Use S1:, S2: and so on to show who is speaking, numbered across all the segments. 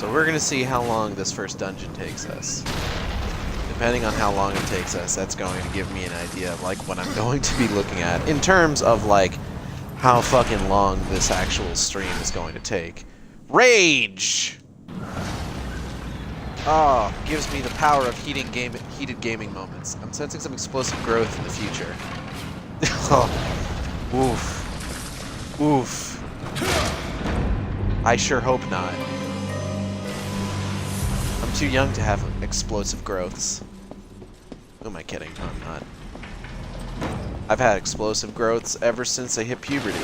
S1: So we're gonna see how long this first dungeon takes us. Depending on how long it takes us, that's going to give me an idea of like what I'm going to be looking at in terms of like how fucking long this actual stream is going to take. Rage! Oh, gives me the power of heated gaming moments. I'm sensing some explosive growth in the future. Oh, oof. Oof. I sure hope not. I'm too young to have explosive growths. Who am I kidding? No, I'm not. I've had explosive growths ever since I hit puberty.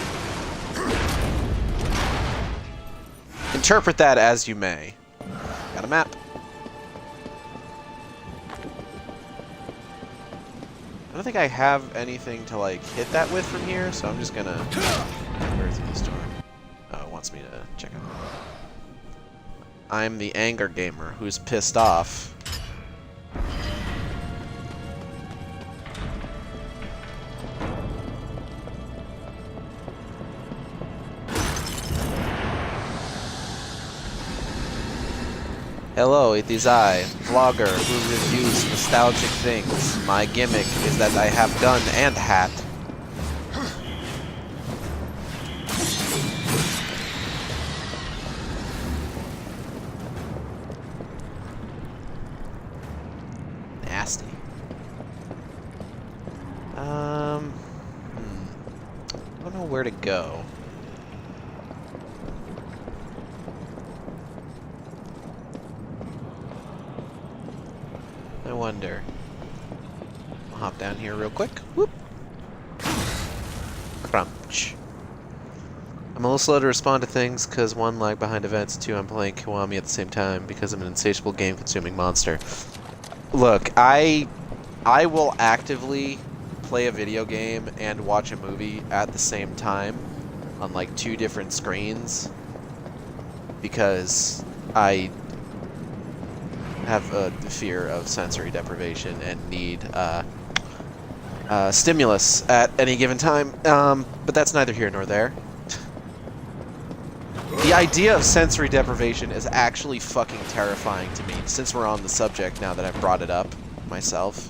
S1: Interpret that as you may. Got a map. I don't think I have anything to like hit that with from here, so I'm just gonna burn through this door. Oh, it wants me to check out. I'm the anger gamer who's pissed off. Hello, it is I, vlogger who reviews nostalgic things. My gimmick is that I have gun and hat. Nasty. I don't know where to go. I wonder. I'll hop down here real quick. Whoop. Crunch. I'm a little slow to respond to things because one, lag behind events, two, I'm playing Kiwami at the same time because I'm an insatiable game-consuming monster. Look, I will actively play a video game and watch a movie at the same time on like 2 different screens because I have a fear of sensory deprivation and need stimulus at any given time, but that's neither here nor there. The idea of sensory deprivation is actually fucking terrifying to me, since we're on the subject now that I've brought it up myself.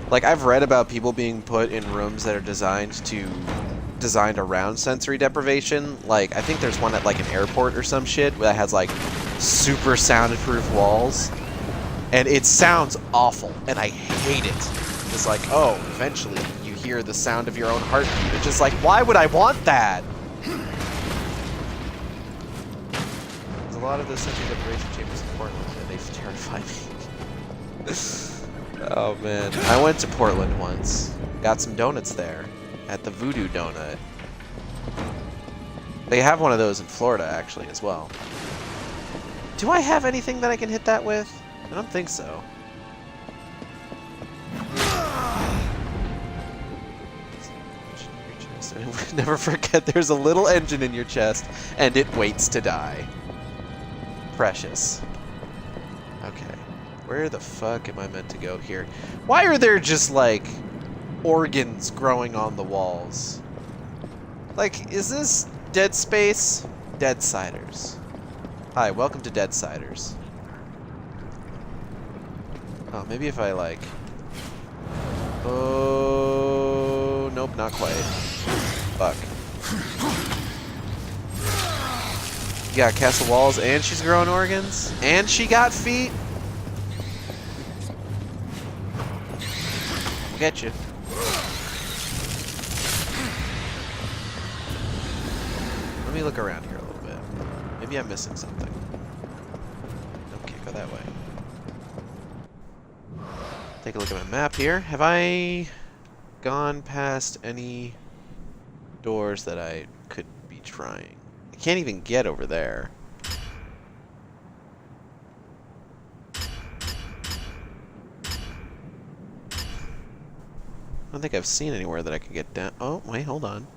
S1: Like, I've read about people being put in rooms that are designed around sensory deprivation. Like, I think there's one at like an airport or some shit that has like super soundproof walls, and it sounds awful, and I hate it. It's like, oh, eventually you hear the sound of your own heartbeat. It's just like, why would I want that? There's a lot of the sensory deprivation chambers in Portland, and they terrify me. Oh man, I went to Portland once. Got some donuts there. At the Voodoo Donut. They have one of those in Florida, actually, as well. Do I have anything that I can hit that with? I don't think so. Never forget there's a little engine in your chest, and it waits to die. Precious. Okay. Where the fuck am I meant to go here? Why are there just, like, organs growing on the walls? Like, is this Dead Space? Darksiders. Hi, welcome to Darksiders. Oh, maybe if I like... Oh, nope, not quite. Fuck. You got castle walls and she's growing organs? And she got feet? I'll get you. Let me look around here a little bit. Maybe I'm missing something. Nope, can't go that way. Take a look at my map here. Have I gone past any doors that I could be trying? I can't even get over there. I don't think I've seen anywhere that I can get down. Oh, wait, hold on.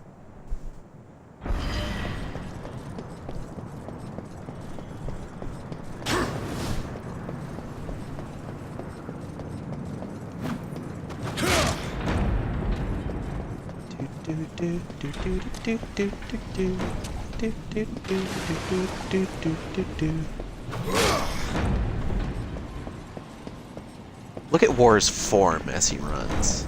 S1: Look at War's form as he runs.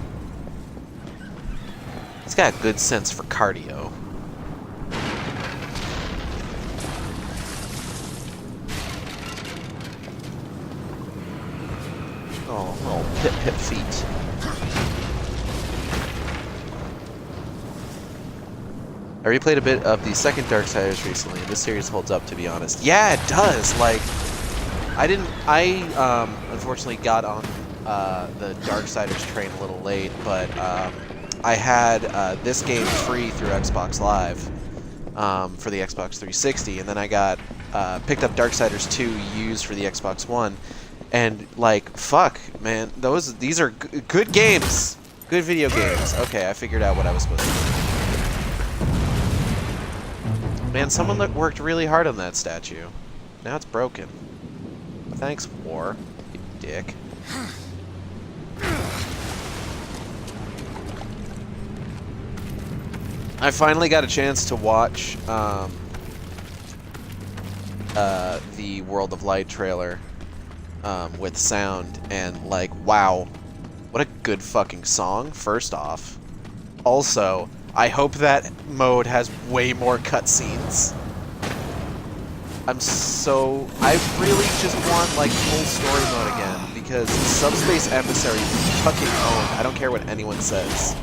S1: He's got a good sense for cardio. Oh, little pip feet. I replayed a bit of the second Darksiders recently, and this series holds up, to be honest. Yeah, it does! Like, I unfortunately got on the Darksiders train a little late, but I had this game free through Xbox Live for the Xbox 360, and then I got picked up Darksiders 2 used for the Xbox One, and like, fuck, man, these are good games, good video games. Okay, I figured out what I was supposed to do. Man, someone worked really hard on that statue. Now it's broken. Thanks, War, you dick. I finally got a chance to watch the World of Light trailer with sound, and like, wow, what a good fucking song, first off. Also, I hope that mode has way more cutscenes. I really just want like full story mode again, because Subspace Emissary fucking owned. I don't care what anyone says.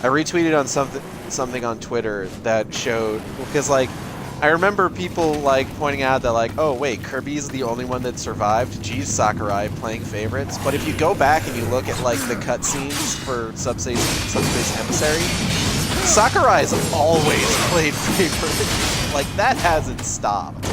S1: I retweeted on something on Twitter that showed, because like, I remember people like pointing out that like, oh wait, Kirby's the only one that survived. Geez, Sakurai playing favorites. But if you go back and you look at like the cutscenes for Subspace Emissary, Sakurai's always played favorites. Like, that hasn't stopped.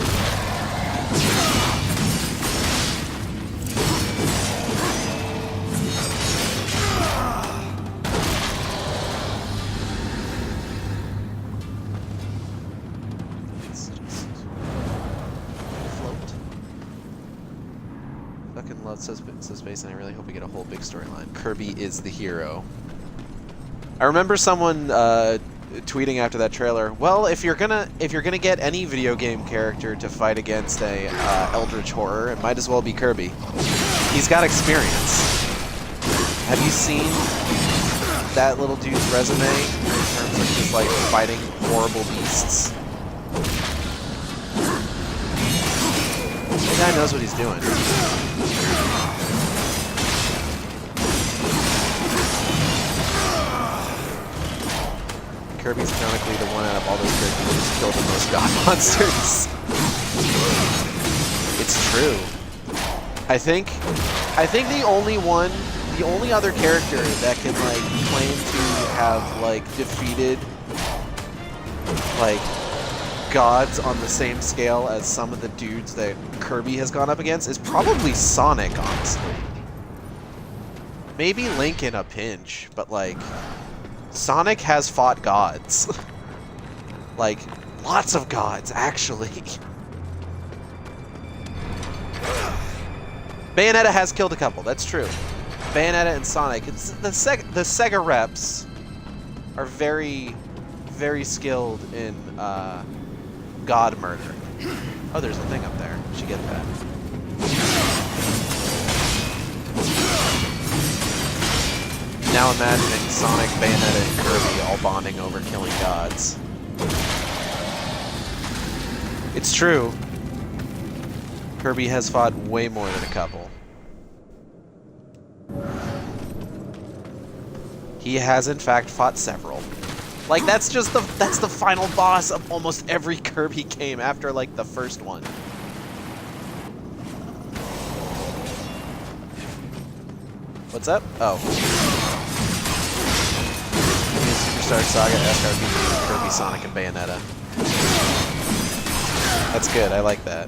S1: Fucking love Subspace, and I really hope we get a whole big storyline. Kirby is the hero. I remember someone tweeting after that trailer, well, if you're gonna get any video game character to fight against a eldritch horror, it might as well be Kirby. He's got experience. Have you seen that little dude's resume in terms of just like fighting horrible beasts? The guy knows what he's doing. Kirby's canonically the one out of all those characters who's killed the most god monsters. It's true. I think the only other character that can like claim to have like defeated like gods on the same scale as some of the dudes that Kirby has gone up against is probably Sonic, honestly. Maybe Link in a pinch, but like, Sonic has fought gods. Like, lots of gods, actually. Bayonetta has killed a couple, that's true. Bayonetta and Sonic, the Sega reps are very, very skilled in god murder. Oh, there's a thing up there. We should get that. Now imagining Sonic, Bayonetta, and Kirby all bonding over killing gods. It's true. Kirby has fought way more than a couple. He has in fact fought several. Like, that's the final boss of almost every Kirby game after like the first one. What's up? Oh. Superstar Saga, SRPG, Kirby, Sonic, and Bayonetta. That's good, I like that.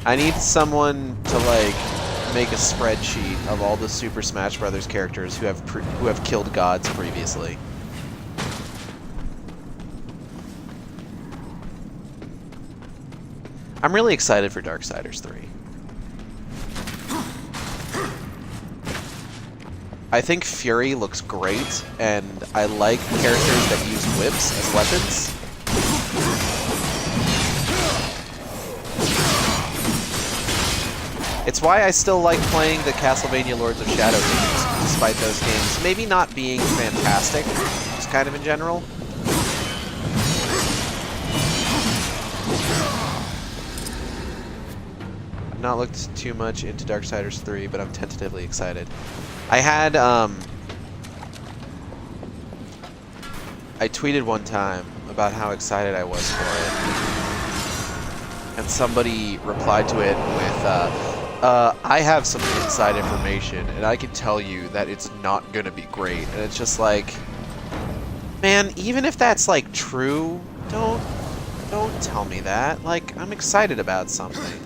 S1: I need someone to like make a spreadsheet of all the Super Smash Bros. Characters who have killed gods previously. I'm really excited for Darksiders 3. I think Fury looks great, and I like characters that use whips as weapons. It's why I still like playing the Castlevania Lords of Shadow games, despite those games maybe not being fantastic, just kind of in general. I've not looked too much into Darksiders 3, but I'm tentatively excited. I had, I tweeted one time about how excited I was for it, and somebody replied to it with, I have some inside information, and I can tell you that it's not gonna be great. And it's just like, man, even if that's like true, don't tell me that. Like, I'm excited about something.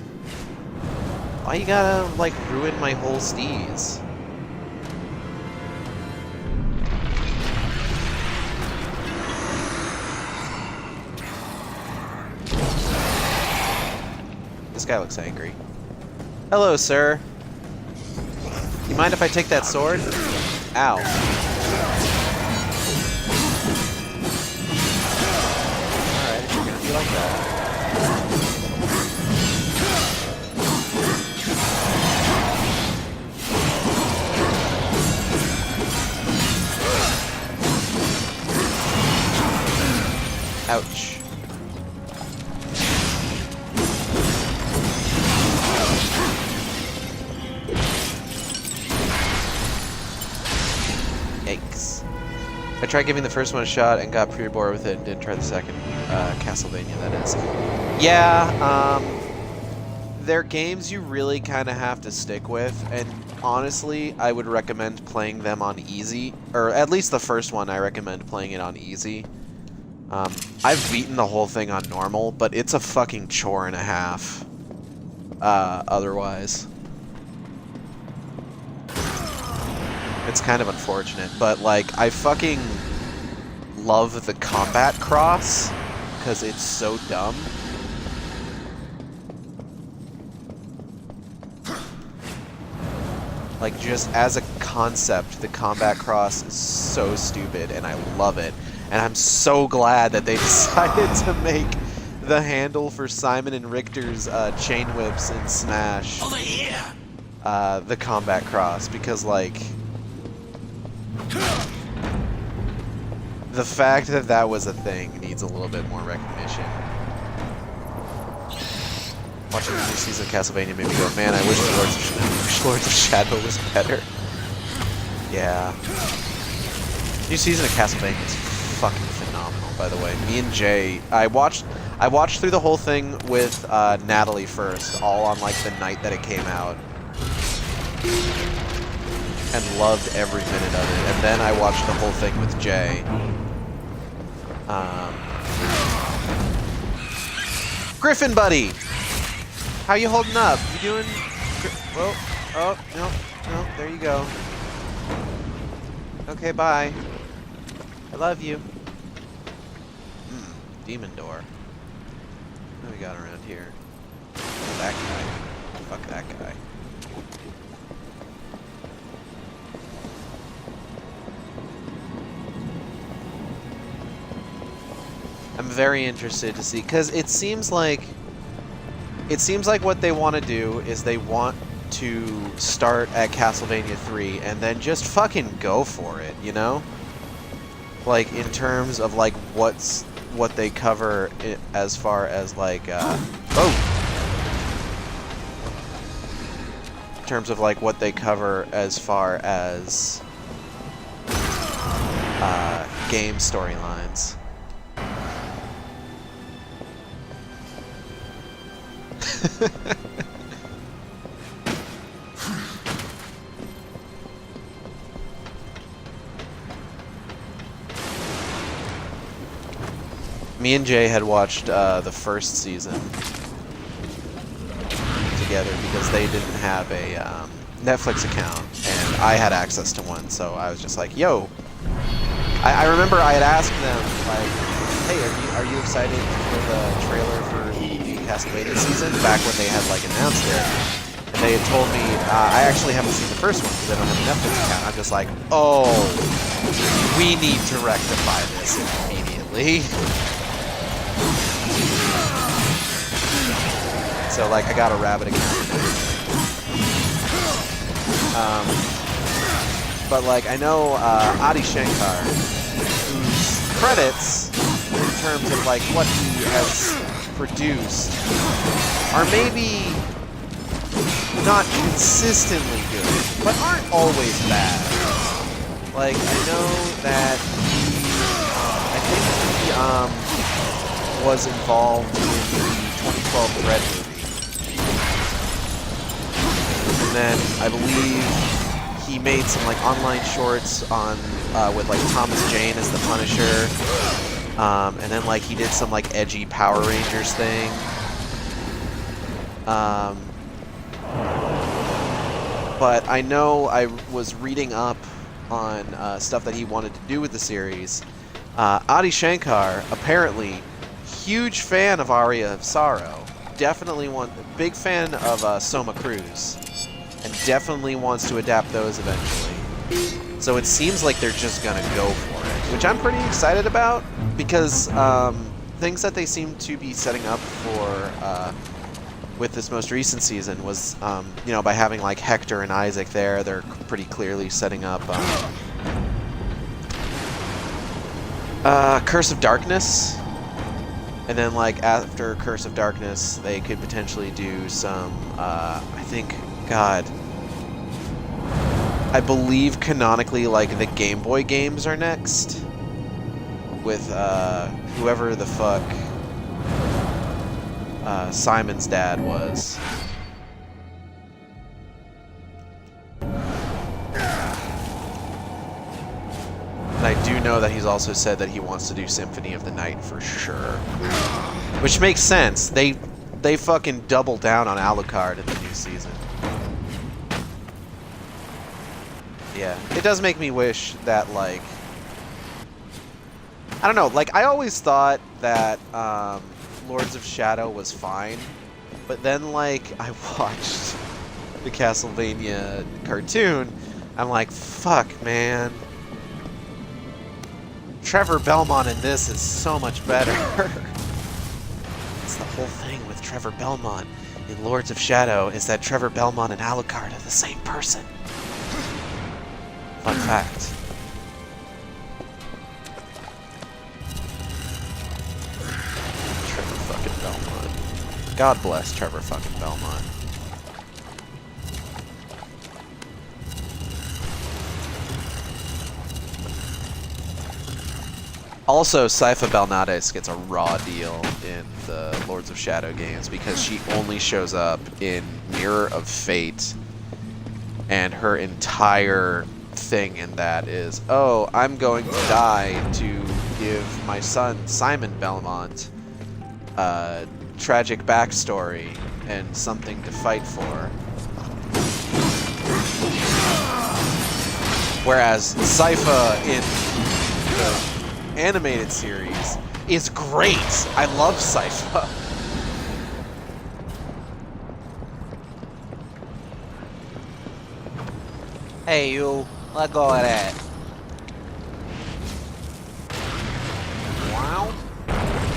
S1: Why you gotta like ruin my whole steez? This guy looks angry. Hello, sir. You mind if I take that sword? Ow. Alright, if you're gonna be like that. Ouch. I tried giving the first one a shot and got pretty bored with it and didn't try the second. Castlevania, that is. Yeah, they're games you really kind of have to stick with, and honestly, I would recommend playing them on easy, or at least the first one I recommend playing it on easy. I've beaten the whole thing on normal, but it's a fucking chore and a half, otherwise. It's kind of unfortunate, but like, I fucking love the combat cross because it's so dumb. Like, just as a concept, the combat cross is so stupid, and I love it. And I'm so glad that they decided to make the handle for Simon and Richter's chain whips in Smash the combat cross, because like, the fact that that was a thing needs a little bit more recognition. Watching the new season of Castlevania made me go, man, I wish the Lords of Shadow was better. Yeah. New season of Castlevania is fucking phenomenal, by the way. Me and Jay, I watched through the whole thing with Natalie first, all on like the night that it came out, and loved every minute of it. And then I watched the whole thing with Jay. Griffin buddy, how you holding up? You doing? Well, oh no, there you go. Okay, bye. I love you. Demon door. What do we got around here? That guy. Fuck that guy. I'm very interested to see, because it seems like what they want to do is they want to start at Castlevania 3 and then just fucking go for it, you know? Like, in terms of like what they cover as far as like in terms of like what they cover as far as game storylines. Me and Jay had watched the first season together because they didn't have a Netflix account, and I had access to one, so I was just like, yo. I remember I had asked them, like, hey, are you excited for the trailer for the Castlevania season? Back when they had, like, announced it. And they had told me, I actually haven't seen the first one because I don't have a Netflix account. I'm just like, oh, we need to rectify this immediately. So, like, I got a Rabbit account. But, like, I know Adi Shankar, whose credits, in terms of, like, what he has produced, are maybe not consistently good, but aren't always bad. Like, I know that I think he was involved in the 2012 Red movie. And then I believe he made some like online shorts on with like Thomas Jane as the Punisher, and then like he did some like edgy Power Rangers thing. But I know I was reading up on stuff that he wanted to do with the series. Adi Shankar, apparently, huge fan of Aria of Sorrow. Definitely big fan of Soma Cruz. And definitely wants to adapt those eventually. So it seems like they're just gonna go for it, which I'm pretty excited about, because things that they seem to be setting up for with this most recent season was, you know, by having like Hector and Isaac there, they're pretty clearly setting up Curse of Darkness. And then like after Curse of Darkness, they could potentially do some, I think, God, I believe canonically like the Game Boy games are next with whoever the fuck Simon's dad was. And I do know that he's also said that he wants to do Symphony of the Night for sure. Which makes sense. They fucking double down on Alucard in the new season. Yeah, it does make me wish that, like, I don't know, like, I always thought that Lords of Shadow was fine, but then, like, I watched the Castlevania cartoon, I'm like, fuck, man. Trevor Belmont in this is so much better. It's the whole thing with Trevor Belmont in Lords of Shadow is that Trevor Belmont and Alucard are the same person. Fun fact. Trevor fucking Belmont. God bless Trevor fucking Belmont. Also, Sypha Belnades gets a raw deal in the Lords of Shadow games because she only shows up in Mirror of Fate, and her entire thing in that is, oh, I'm going to die to give my son Simon Belmont a tragic backstory and something to fight for. Whereas Sypha in the animated series is great. I love Sypha. Hey, you. Let go of that. Wow.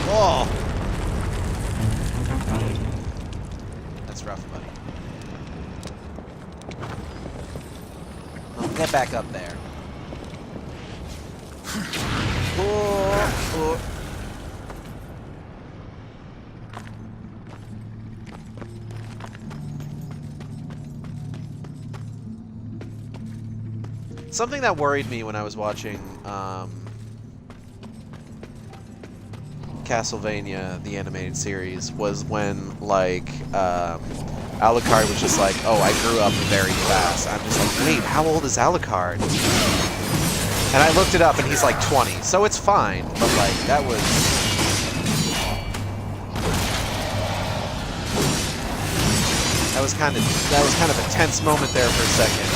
S1: Whoa. That's rough, buddy. Oh, get back up there. Oh. Something that worried me when I was watching Castlevania, the animated series, was when, like, Alucard was just like, oh, I grew up very fast. I'm just like, wait, how old is Alucard? And I looked it up, and he's like 20, so it's fine, but, like, that was... was kind of a tense moment there for a second.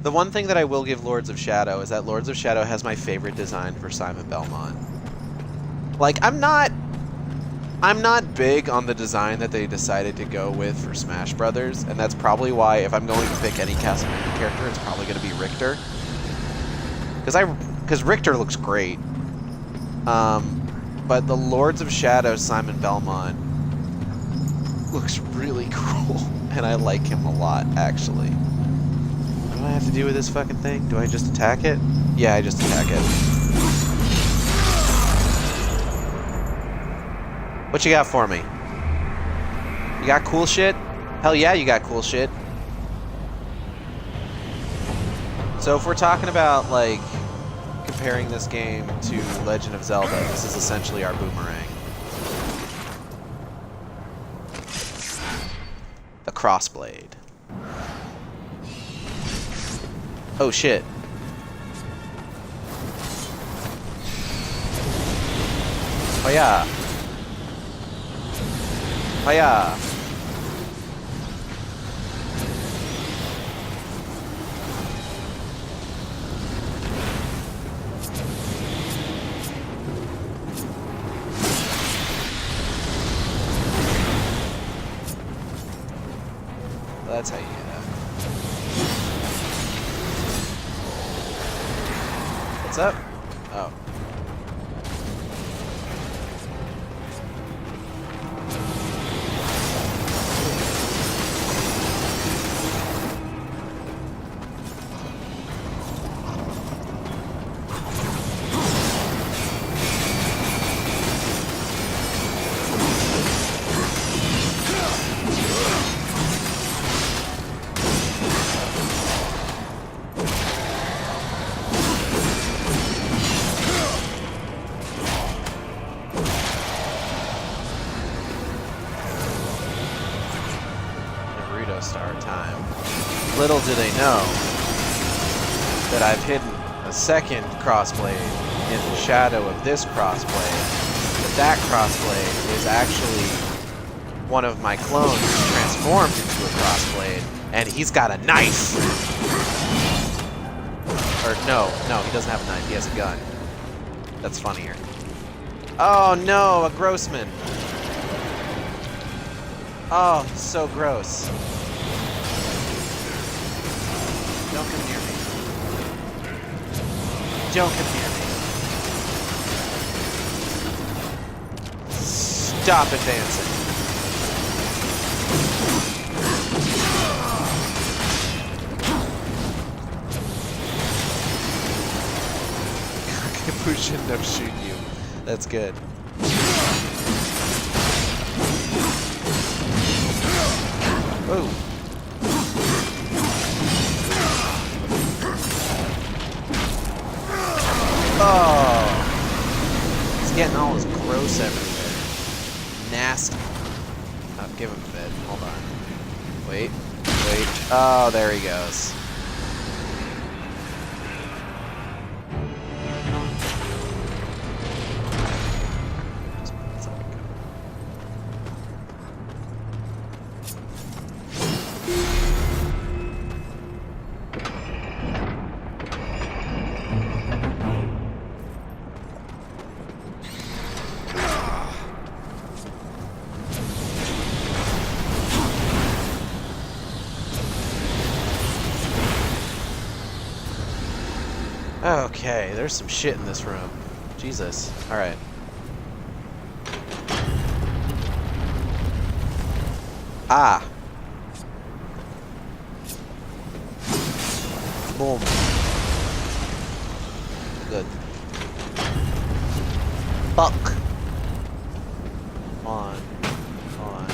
S1: The one thing that I will give Lords of Shadow is that Lords of Shadow has my favorite design for Simon Belmont. Like, I'm not big on the design that they decided to go with for Smash Brothers, and that's probably why if I'm going to pick any Castlevania character, it's probably going to be Richter. Because Richter looks great. But the Lords of Shadow Simon Belmont looks really cool, and I like him a lot, actually. What do I have to do with this fucking thing? Do I just attack it? Yeah, I just attack it. What you got for me? You got cool shit? Hell yeah, you got cool shit. So if we're talking about, like, comparing this game to Legend of Zelda, this is essentially our boomerang. The Crossblade. Oh shit. Oh yeah. Oh yeah. That's how you do that. What's up? Oh. Star time. Little do they know that I've hidden a second crossblade in the shadow of this crossblade. That crossblade is actually one of my clones transformed into a crossblade, and he's got a knife! Or no, he doesn't have a knife, he has a gun. That's funnier. Oh no, a Grossman! Oh, so gross. Don't come near me. Don't come near me. Stop advancing. Who shouldn't have shoot you? That's good. Oh. Oh! He's getting all his gross everywhere. Nasty. Oh, give him a bit. Hold on. Wait. Oh, there he goes. Okay, there's some shit in this room. Jesus. Alright. Ah! Boom. Good. Fuck! Hold on. Hold on.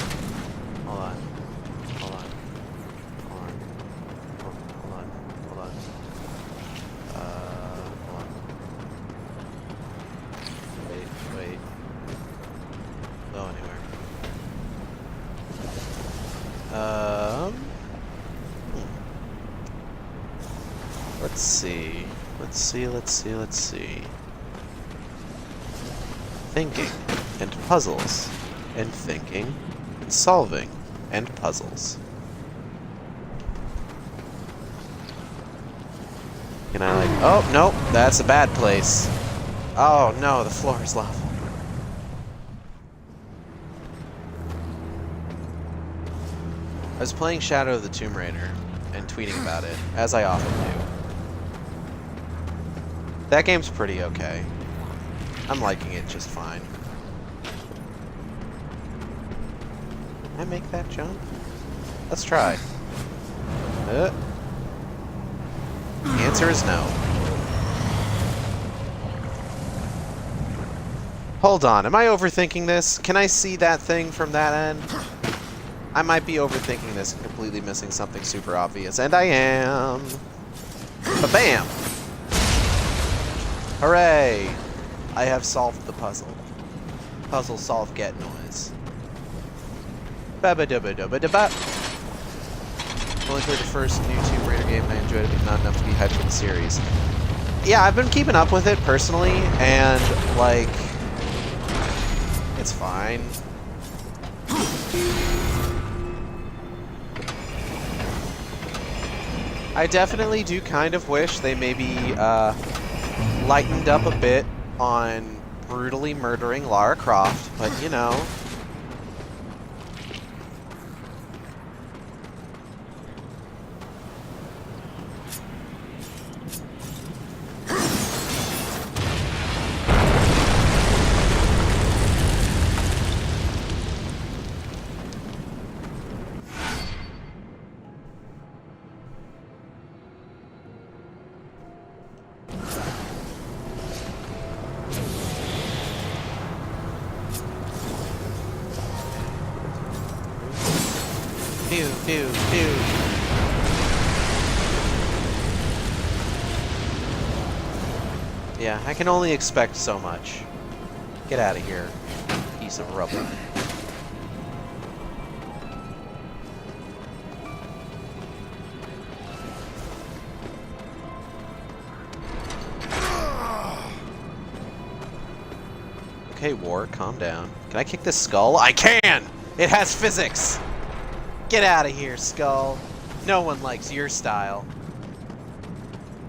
S1: Hold on. Hold on. Hold on. Let's see. Let's see, let's see, let's see. Thinking and puzzles. And thinking and solving and puzzles. Can I like... Oh, nope, that's a bad place. Oh no, the floor is lava. I was playing Shadow of the Tomb Raider and tweeting about it, as I often do. That game's pretty okay. I'm liking it just fine. Can I make that jump? Let's try. The answer is no. Hold on, am I overthinking this? Can I see that thing from that end? I might be overthinking this and completely missing something super obvious, and I am. Ba-bam! Hooray! I have solved the puzzle. Puzzle solve get noise. Ba-ba-da-ba-da-ba-da-ba. Only played the first new Tomb Raider game and I enjoyed it, but not enough to be hyped for the series. Yeah, I've been keeping up with it personally, and, like, it's fine. I definitely do kind of wish they maybe lightened up a bit on brutally murdering Lara Croft, but you know. Pew, pew, pew. Yeah, I can only expect so much. Get out of here, piece of rubble. Okay, War, calm down. Can I kick this skull? I can! It has physics! Get out of here, Skull. No one likes your style.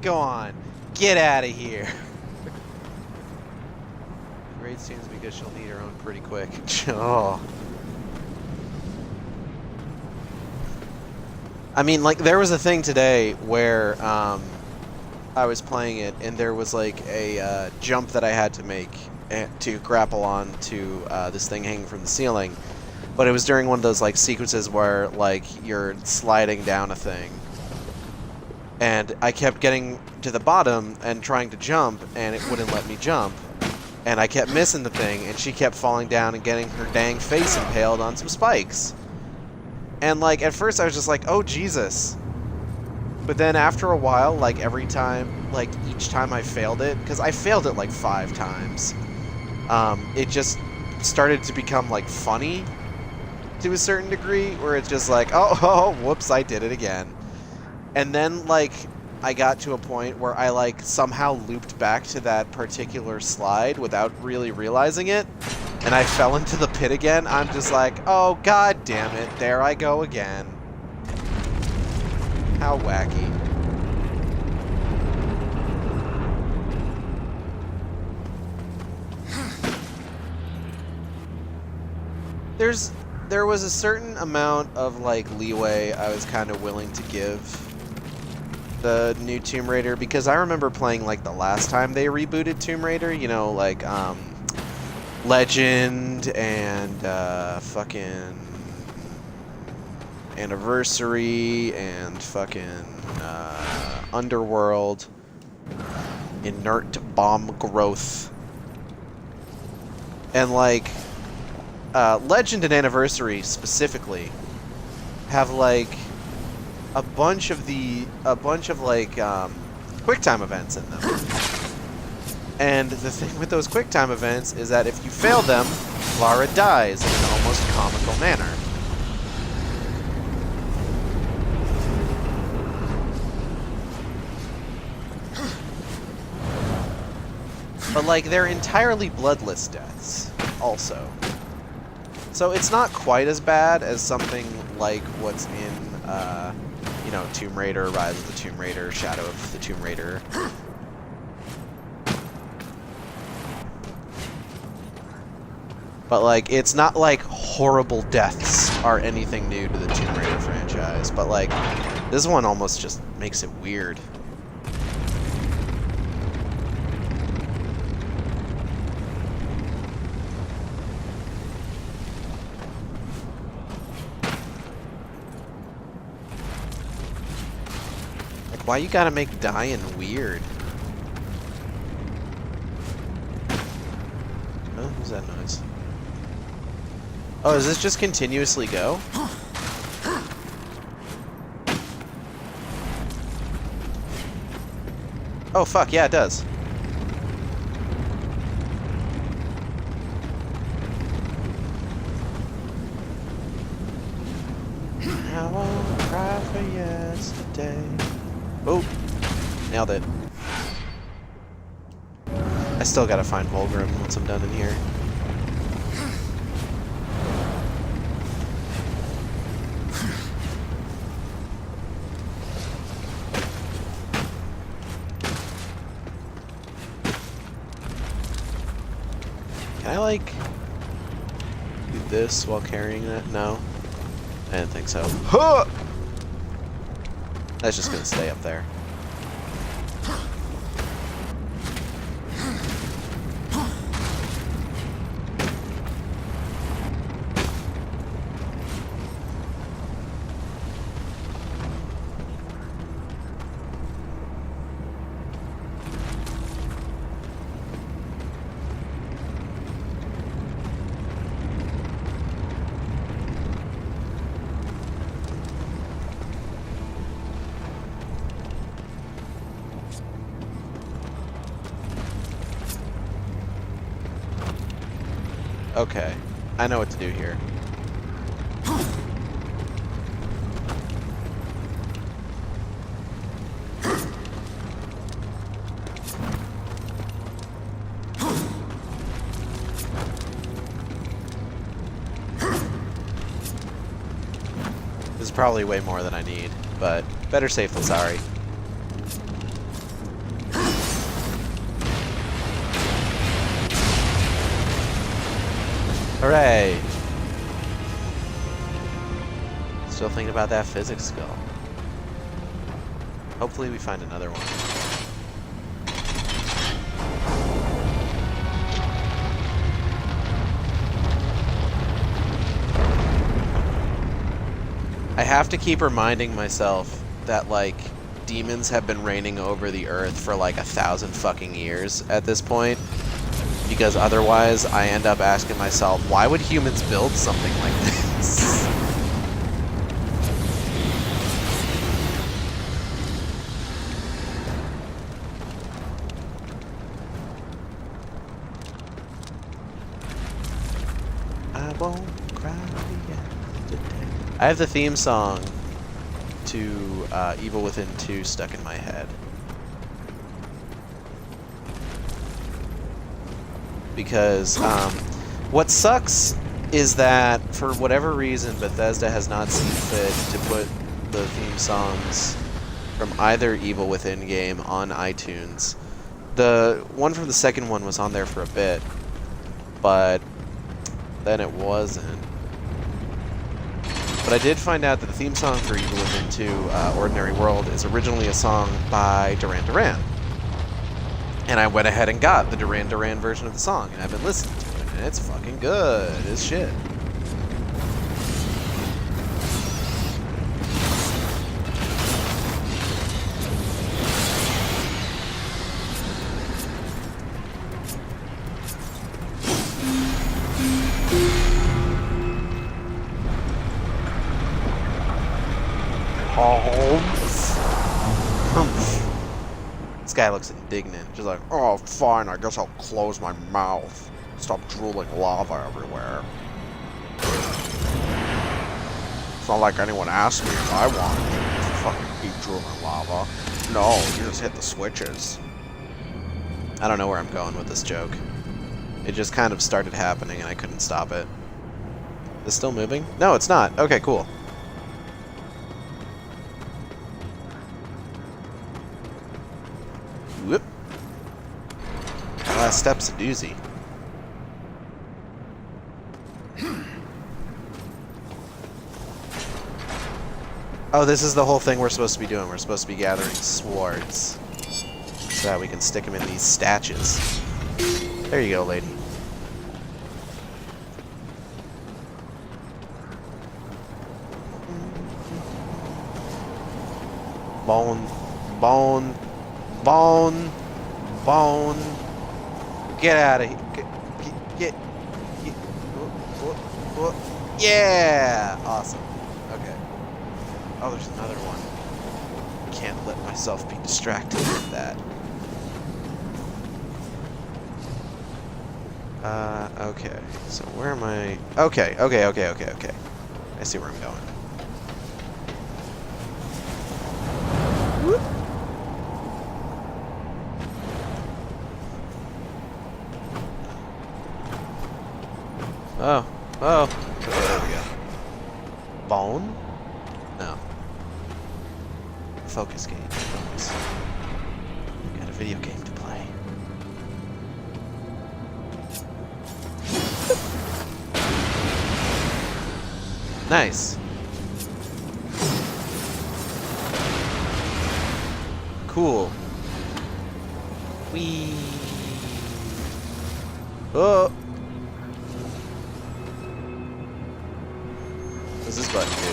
S1: Go on. Get out of here. Raid seems because she'll need her own pretty quick. Oh. I mean, like, there was a thing today where I was playing it, and there was, like, a jump that I had to make to grapple on to this thing hanging from the ceiling. But it was during one of those, like, sequences where, like, you're sliding down a thing. And I kept getting to the bottom and trying to jump, and it wouldn't let me jump. And I kept missing the thing, and she kept falling down and getting her dang face impaled on some spikes. And, like, at first I was just like, oh, Jesus. But then after a while, like, every time, like, each time I failed it, because I failed it, like, 5 times, it just started to become, like, funny. To a certain degree, where it's just like, oh, whoops, I did it again. And then, like, I got to a point where I, like, somehow looped back to that particular slide without really realizing it, and I fell into the pit again. I'm just like, oh, god damn it, there I go again. How wacky. There was a certain amount of, like, leeway I was kind of willing to give the new Tomb Raider, because I remember playing, like, the last time they rebooted Tomb Raider, you know, like, Legend and, fucking Anniversary and fucking, Underworld, Inert Bomb Growth, and, like, Legend and Anniversary specifically have, like, a bunch of like QuickTime events in them. And the thing with those QuickTime events is that if you fail them, Lara dies in an almost comical manner. But, like, they're entirely bloodless deaths, also. So it's not quite as bad as something like what's in, you know, Tomb Raider, Rise of the Tomb Raider, Shadow of the Tomb Raider. But, like, it's not like horrible deaths are anything new to the Tomb Raider franchise. But, like, this one almost just makes it weird. Like, why you gotta make dying weird? Oh, who's that noise? Oh, does this just continuously go? Oh, fuck, yeah, it does. I won't cry for yesterday. Oh, nailed it. I still gotta find Volgrim once I'm done in here. Can I, like, do this while carrying that? No? I didn't think so. Huh! That's just gonna stay up there. Okay, I know what to do here. This is probably way more than I need, but better safe than sorry. Hooray! Still thinking about that physics skull. Hopefully we find another one. I have to keep reminding myself that, like, demons have been reigning over the earth for like 1,000 fucking years at this point. Because otherwise, I end up asking myself, why would humans build something like this? I won't cry yesterday. I have the theme song to Evil Within 2 stuck in my head. Because what sucks is that, for whatever reason, Bethesda has not seen fit to put the theme songs from either Evil Within game on iTunes. The one from the second one was on there for a bit, but then it wasn't. But I did find out that the theme song for Evil Within 2, Ordinary World, is originally a song by Duran Duran. And I went ahead and got the Duran Duran version of the song, and I've been listening to it, and it's fucking good as shit. This guy looks indignant, just like, oh, fine, I guess I'll close my mouth. Stop drooling lava everywhere. It's not like anyone asked me if I wanted to fucking keep drooling lava. No, you just hit the switches. I don't know where I'm going with this joke. It just kind of started happening and I couldn't stop it. Is it still moving? No, it's not. Okay, cool. Whoop. Last step's a doozy. Oh, this is the whole thing we're supposed to be doing. We're supposed to be gathering swords so that we can stick them in these statches. There you go, lady. Bone, bone, bone, bone. Get out of here. Get. Yeah! Awesome. Okay. Oh, there's another one. Can't let myself be distracted with that. Okay. So where am I? Okay. I see where I'm going. Whoop. Oh. Okay, there we go. Bone? No. Focus game. Focus. Got a video game to play. Nice. Cool. Whee. Oh. What's this button do?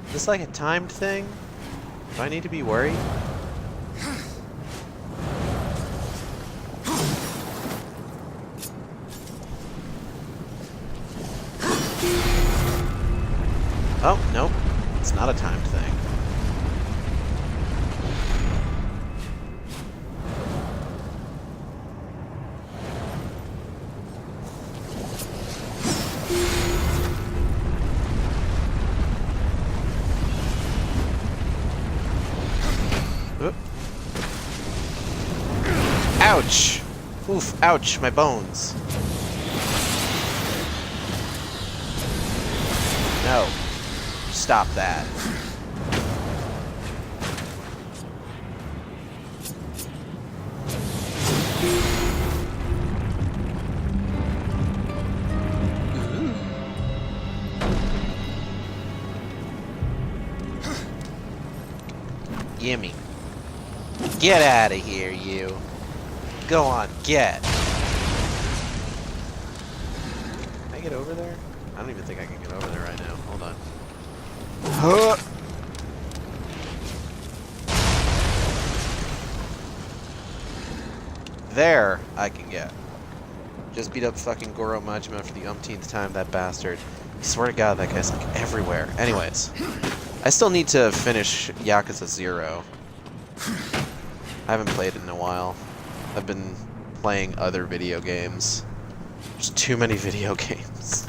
S1: Is this like a timed thing? Do I need to be worried? Oh, nope. It's not a timed thing. Oop. Ouch! Oof, ouch, my bones. No. Stop that. Gimme. Get out of here, you. Go on, get. Can I get over there? I don't even think I can get over there right now. Hold on. Huh. There, I can get. Just beat up fucking Goro Majima for the umpteenth time, that bastard. I swear to God, that guy's like everywhere. Anyways, I still need to finish Yakuza 0. I haven't played it in a while. I've been playing other video games. There's too many video games.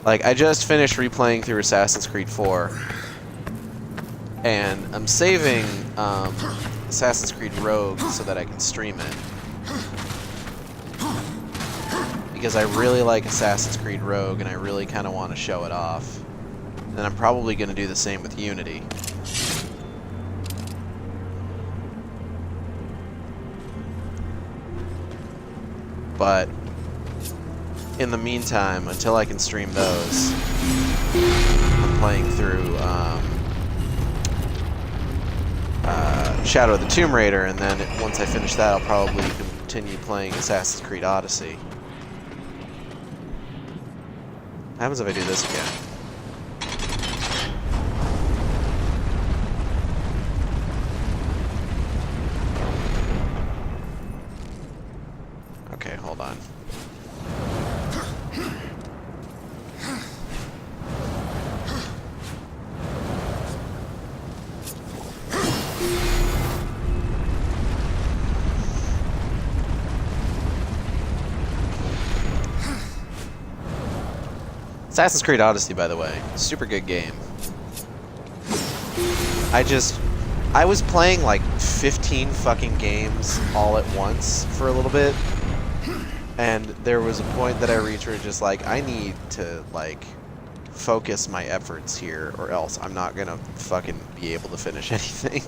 S1: Like, I just finished replaying through Assassin's Creed 4, and I'm saving Assassin's Creed Rogue so that I can stream it. Because I really like Assassin's Creed Rogue, and I really kind of want to show it off. And I'm probably going to do the same with Unity. But in the meantime, until I can stream those, I'm playing through Shadow of the Tomb Raider, and then once I finish that, I'll probably continue playing Assassin's Creed Odyssey. What happens if I do this again? Okay, hold on. Assassin's Creed Odyssey, by the way, super good game. I was playing like 15 fucking games all at once for a little bit, and there was a point that I reached where just like, I need to like focus my efforts here, or else I'm not gonna fucking be able to finish anything.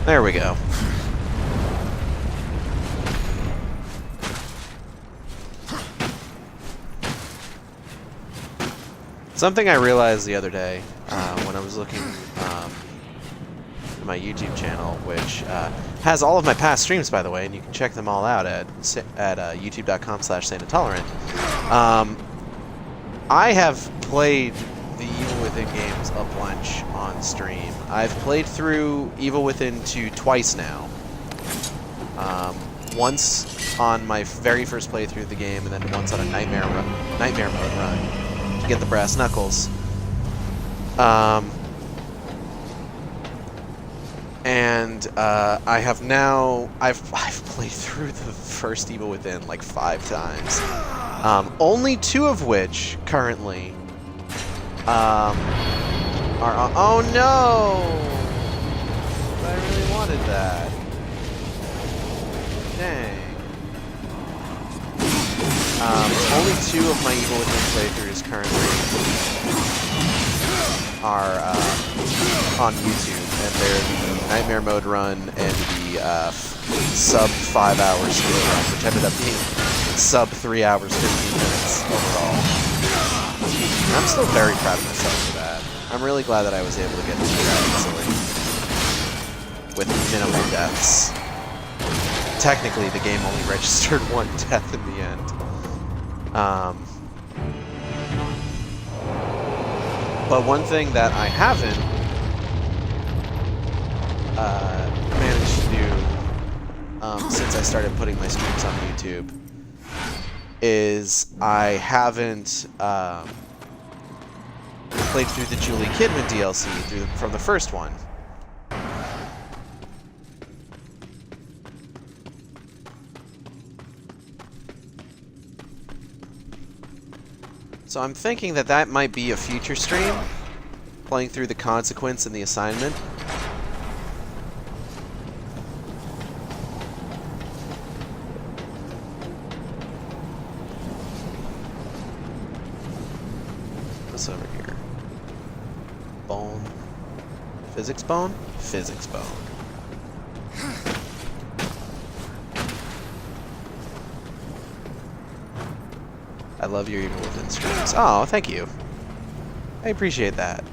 S1: There we go. Something I realized the other day when I was looking at my YouTube channel, which has all of my past streams, by the way, and you can check them all out at youtube.com/SaintIntolerant. I have played the Evil Within games a bunch on stream. I've played through Evil Within 2 twice now. Once on my very first playthrough of the game, and then once on a nightmare mode run to get the brass knuckles. I've played through the first Evil Within like 5 times. Only 2 of which currently are on. Oh no! I really wanted that. Dang. Only 2 of my Evil Within playthroughs currently are on YouTube, and they're the Nightmare Mode run and the sub 5 hour skill run, which ended up being sub 3 hours 15 minutes overall. I'm still very proud of myself for that. I'm really glad that I was able to get through that easily with minimal deaths. Technically, the game only registered 1 death in the end. But one thing that I haven't managed to do since I started putting my streams on YouTube is I haven't played through the Julie Kidman DLC from the first one. So I'm thinking that that might be a future stream, playing through the consequence and the assignment. What's over here? Bone. Physics bone? Physics bone. I love your Evil Within streams. Oh, thank you. I appreciate that.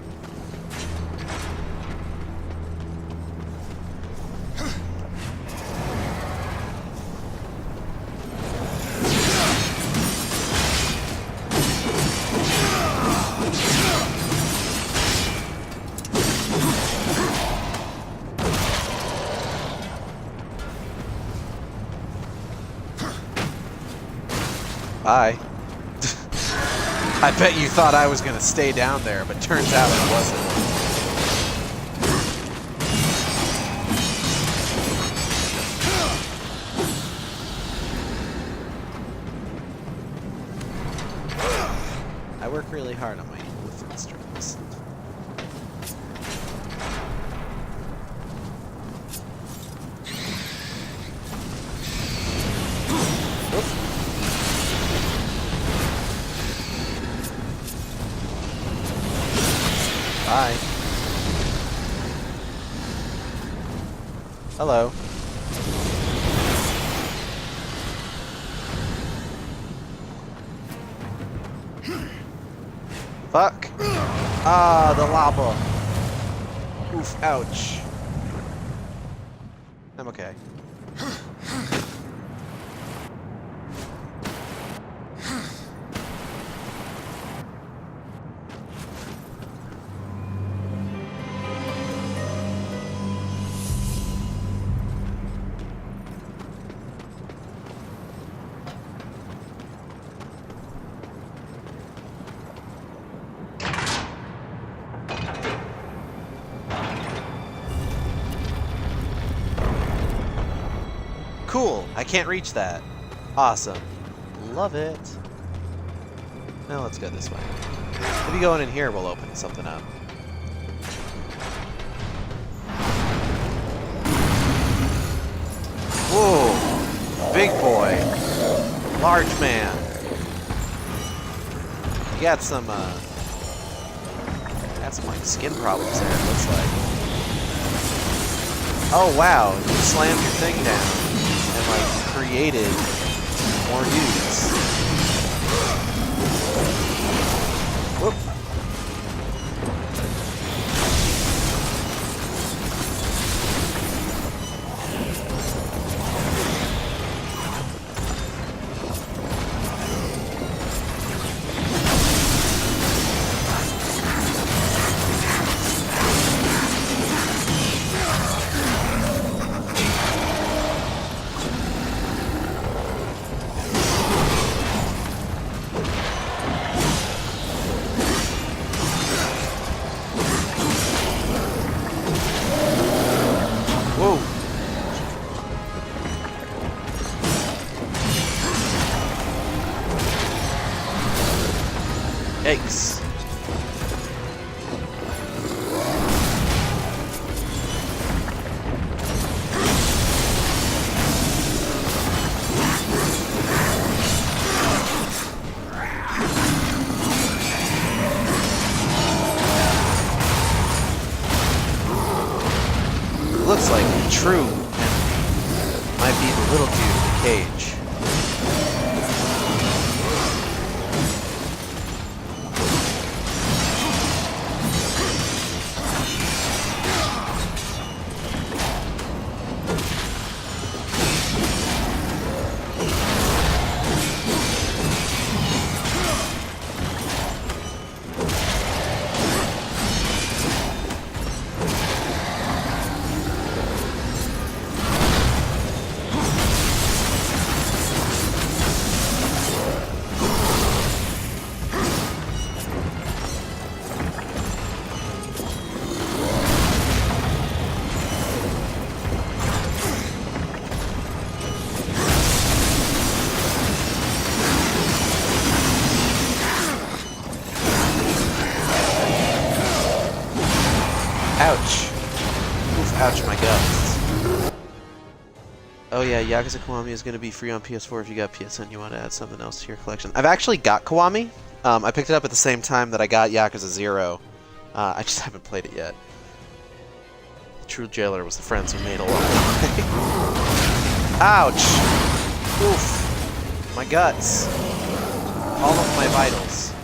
S1: Bye. I bet you thought I was gonna stay down there, but turns out it wasn't. I work really hard on my Within streams. Bye. Hello. Fuck. Ah, the lava. Oof, ouch. I'm okay. Cool. I can't reach that. Awesome. Love it. Now let's go this way. Maybe going in here will open something up. Whoa. Big boy. Large man. You got some like skin problems there, it looks like. Oh wow, you slammed your thing down and like created more dudes. Whoop. Yikes. Looks like the true enemy might be the little dude in the cage. Ouch. Oof, ouch, my guts. Oh yeah, Yakuza Kiwami is going to be free on PS4 if you got PSN. You want to add something else to your collection. I've actually got Kiwami. I picked it up at the same time that I got Yakuza 0. I just haven't played it yet. The true jailer was the friends we made along the way. Ouch! Oof. My guts. All of my vitals.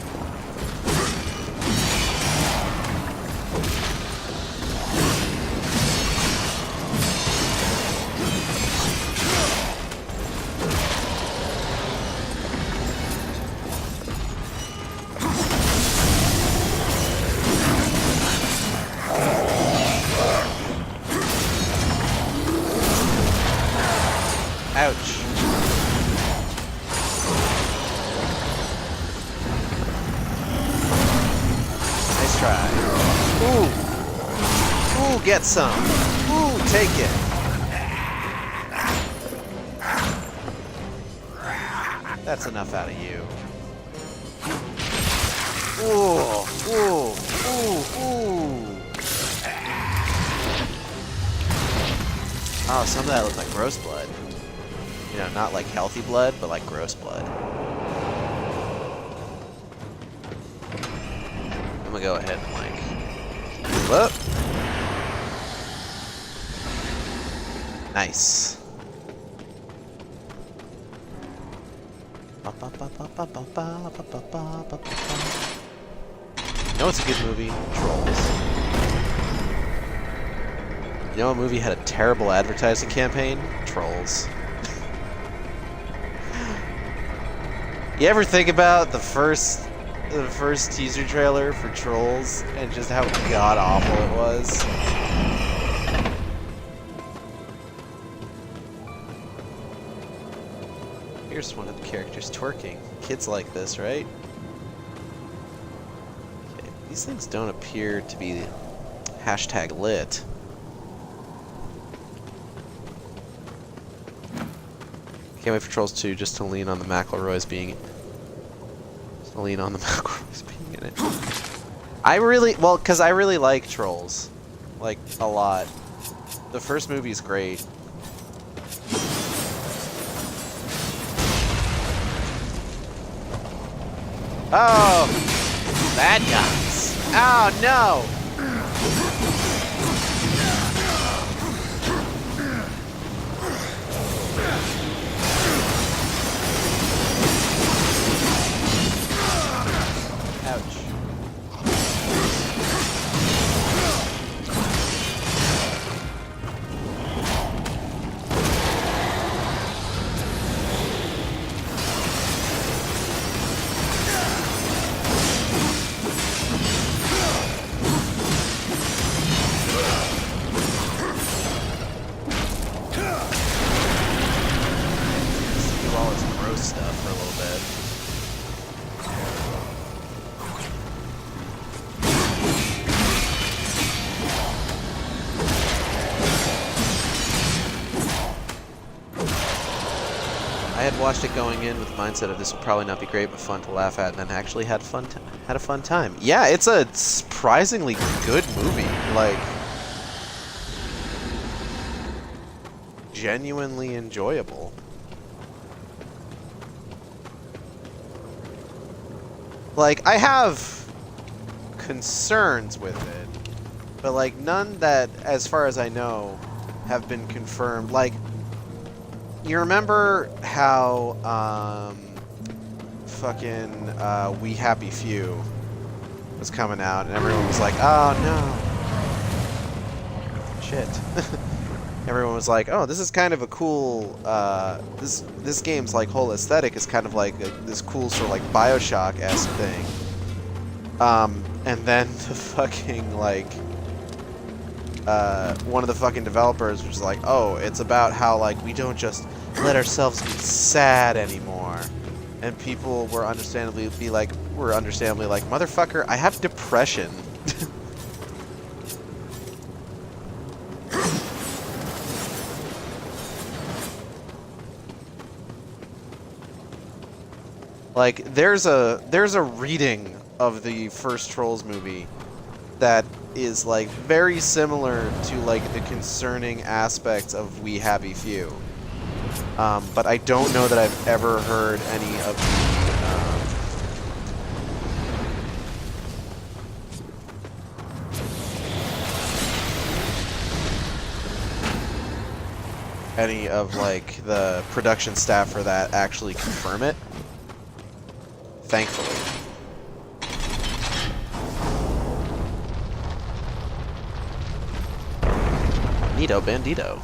S1: Ouch. Nice try. Ooh. Ooh, get some. Ooh, take it. That's enough out of you. Ooh, ooh, ooh, ooh. Oh, some of that looked like gross blood. You know, not like healthy blood, but like gross blood. I'm gonna go ahead and like move up. Nice. You know what's a good movie? Trolls. You know what movie had a terrible advertising campaign? Trolls. You ever think about the first teaser trailer for Trolls and just how god awful it was? Here's one of the characters twerking. Kids like this, right? Okay, these things don't appear to be #lit. Can't wait for Trolls 2 just to lean on the McElroys being in it. Because I really like Trolls. Like, a lot. The first movie's great. Oh! Bad guys! Oh, no! Ouch. Stuff for a little bit. I had watched it going in with the mindset of this will probably not be great but fun to laugh at, and then actually had a fun time. Yeah, it's a surprisingly good movie. Like, genuinely enjoyable. Like, I have concerns with it, but, like, none that, as far as I know, have been confirmed. Like, you remember how, We Happy Few was coming out, and everyone was like, oh, no. Shit. Everyone was like, oh, this is kind of a cool, this game's, like, whole aesthetic is kind of like this cool sort of, like, Bioshock-esque thing. And then the fucking, like, one of the fucking developers was like, oh, it's about how, like, we don't just let ourselves be sad anymore. And people were understandably like, motherfucker, I have depression. Like, there's a reading of the first Trolls movie that is, like, very similar to, like, the concerning aspects of We Happy Few. But I don't know that I've ever heard any of like, the production staff for that actually confirm it. Thankfully. Neato bandito.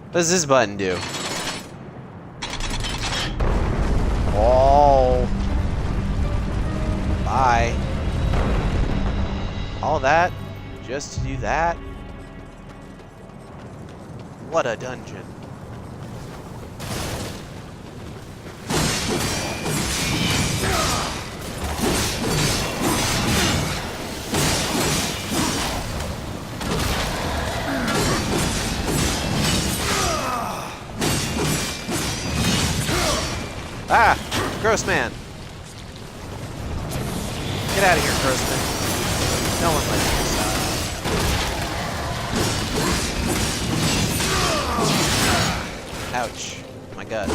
S1: What does this button do? Oh. Bye. All that just to do that? What a dungeon. Ah! Gross man! Get out of here, gross man. No one likes you. Ouch. My God.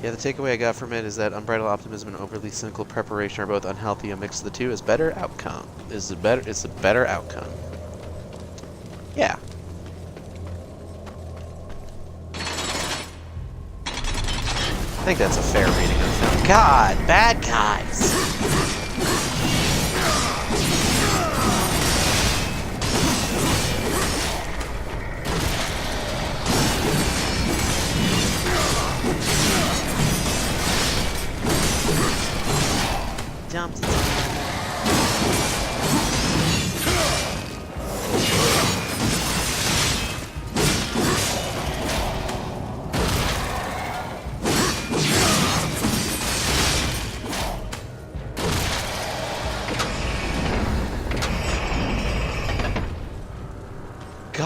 S1: Yeah, the takeaway I got from it is that unbridled optimism and overly cynical preparation are both unhealthy. A mix of the two is better outcome. It's a better outcome. Yeah. I think that's a fair reading of the film. God, bad guys! Dumped.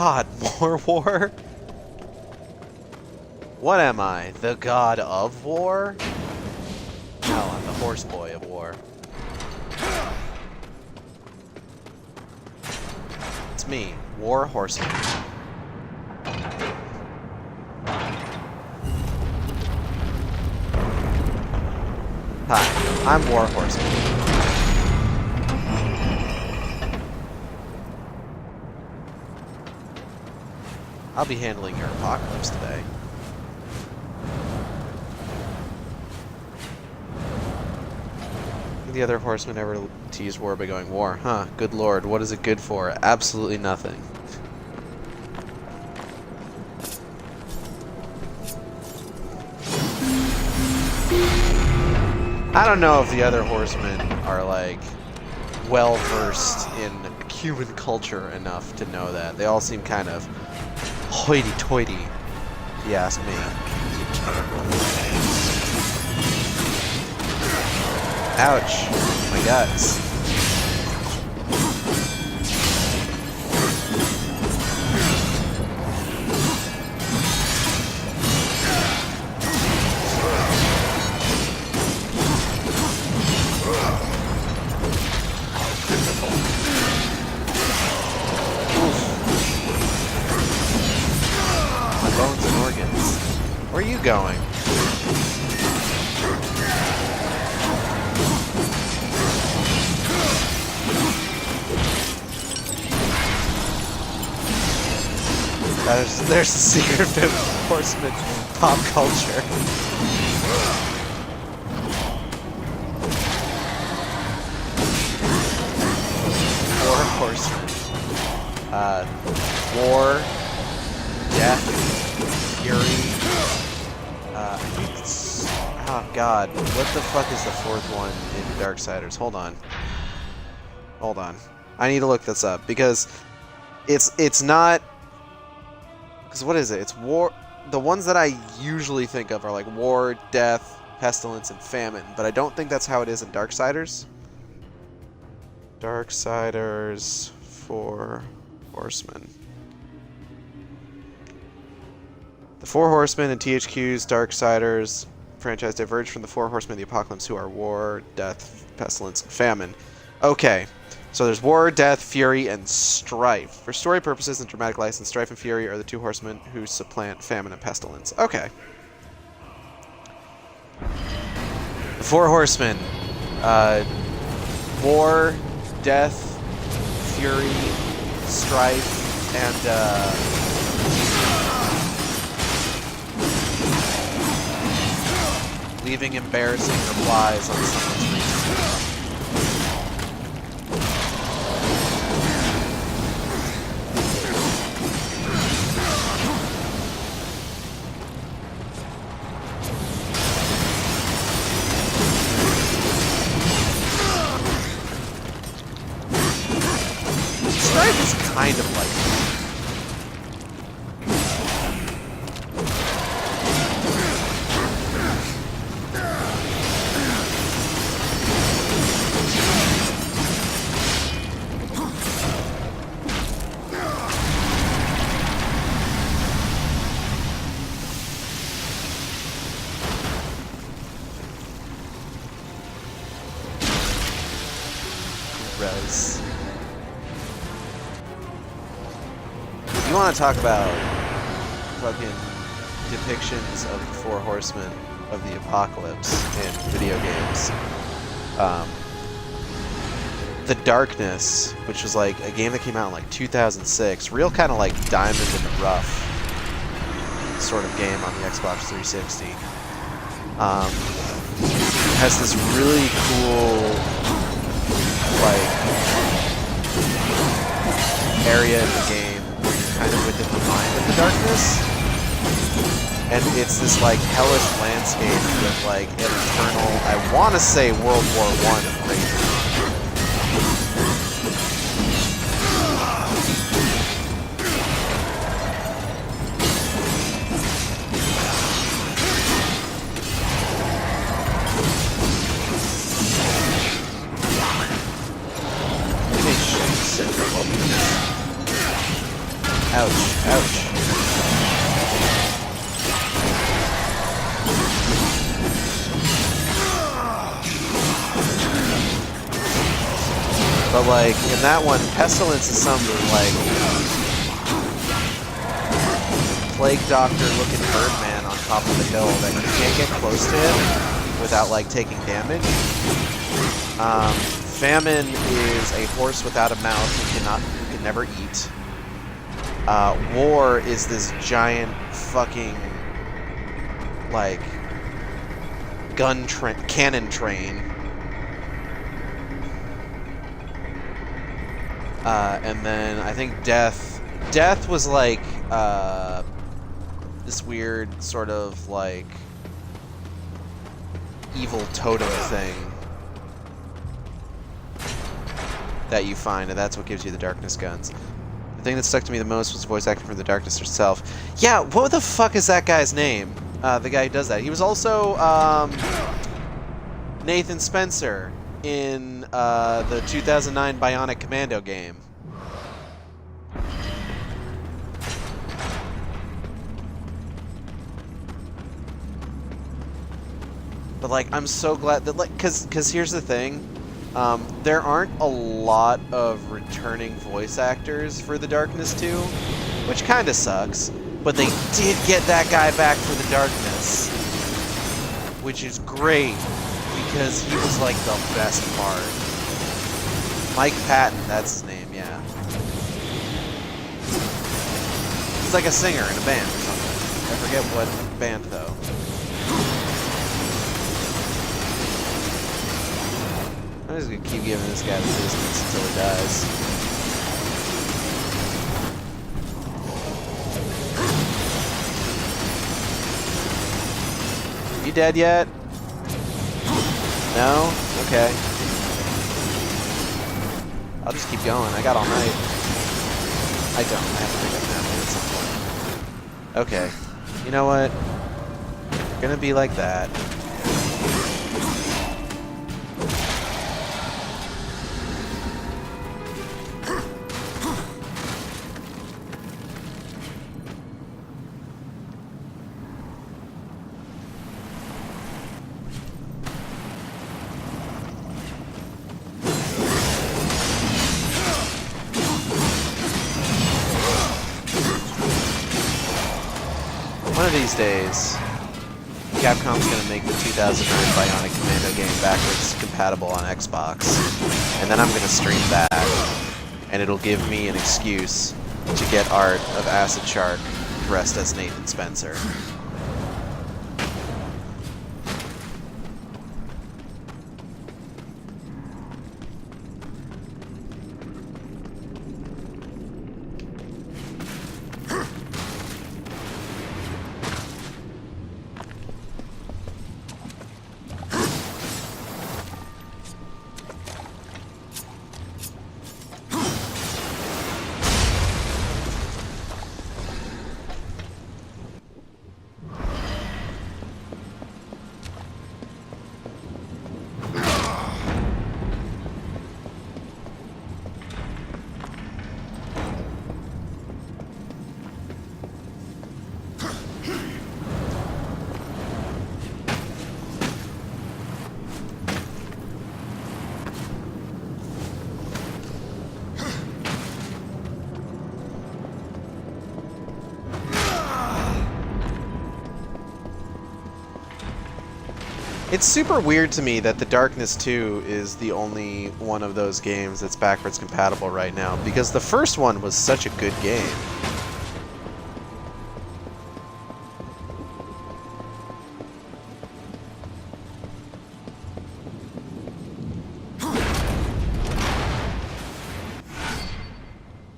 S1: God, more war? What am I? The god of war? No, I'm the horse boy of war. It's me, War Horseman. Hi, I'm War Horseman. I'll be handling your apocalypse today. The other horsemen ever teased war by going, war, huh? Good lord, what is it good for? Absolutely nothing. I don't know if the other horsemen are, like, well-versed in human culture enough to know that. They all seem kind of hoity-toity, if you ask me. Ouch. My guts. My bones and organs. Where are you going? There's the secret bit of horseman pop culture. Four horsemen. War, death, fury. I think it's... Oh god, what the fuck is the fourth one in Darksiders? Hold on. Hold on. I need to look this up because it's not... Because what is it? It's war... The ones that I usually think of are like war, death, pestilence, and famine. But I don't think that's how it is in Darksiders. Darksiders, 4 horsemen. The 4 horsemen in THQ's Darksiders franchise diverge from the 4 horsemen of the apocalypse who are war, death, pestilence, and famine. Okay. So there's war, death, fury, and strife. For story purposes and dramatic license, strife and fury are the 2 horsemen who supplant famine and pestilence. Okay. The 4 horsemen. War, death, fury, strife, and leaving embarrassing replies on someone's reason. Strife is kind of like that. Res. If you want to talk about fucking depictions of the 4 horsemen of the apocalypse in video games, The Darkness, which was like a game that came out in like 2006, real kind of like diamond in the rough sort of game on the Xbox 360, has this really cool like area in the game where you're kind of within the mind of the darkness, and it's this like hellish landscape with like an eternal, I want to say World War I raging. Ouch. But like in that one, Pestilence is some like plague doctor looking birdman on top of the hill that you can't get close to him without like taking damage. Famine is a horse without a mouth who can never eat. War is this giant fucking like cannon train. And then I think Death was like this weird sort of like evil totem thing that you find, and that's what gives you the darkness guns. The thing that stuck to me the most was voice acting from the darkness herself. Yeah, what the fuck is that guy's name? The guy who does that. He was also Nathan Spencer in the 2009 Bionic Commando game. But like, I'm so glad that like, cause here's the thing, there aren't a lot of returning voice actors for the Darkness 2, which kind of sucks. But they did get that guy back for the Darkness, which is great because he was like the best part. Mike Patton, that's his name, yeah. He's like a singer in a band or something. I forget what band though. I'm just gonna keep giving this guy the distance until he dies. You dead yet? No? Okay. I'll just keep going. I got all night. I don't. I have to pick up family at some point. Okay. You know what? We're gonna be like that. One of these days, Capcom's gonna make the 2009 Bionic Commando game backwards compatible on Xbox, and then I'm gonna stream that, and it'll give me an excuse to get art of Acid Shark dressed as Nathan Spencer. It's super weird to me that the Darkness 2 is the only one of those games that's backwards compatible right now, because the first one was such a good game.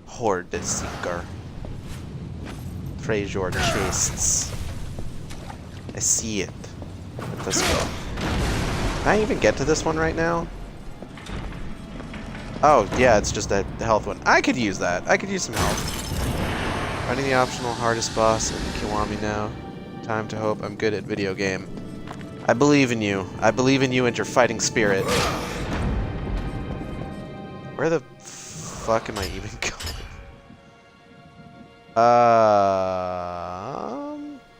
S1: Horde Seeker. Treasure chests. I see it. Let's go. Can I even get to this one right now? Oh, yeah, it's just a health one. I could use that. I could use some health. Finding the optional hardest boss in Kiwami now. Time to hope I'm good at video game. I believe in you. I believe in you and your fighting spirit. Where the fuck am I even going?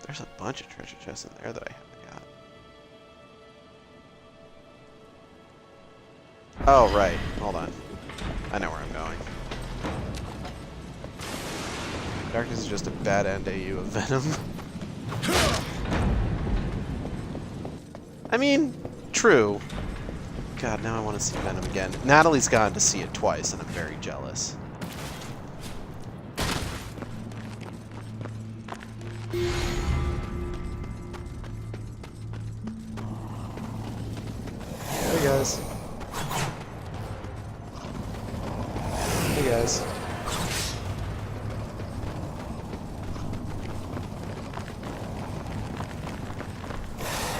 S1: There's a bunch of treasure chests in there that I haven't got. Oh, right. Hold on. I know where I'm going. Darkness is just a bad end AU of Venom. I mean, true. God, now I want to see Venom again. Natalie's gotten to see it twice, and I'm very jealous. Hey guys. Hey guys.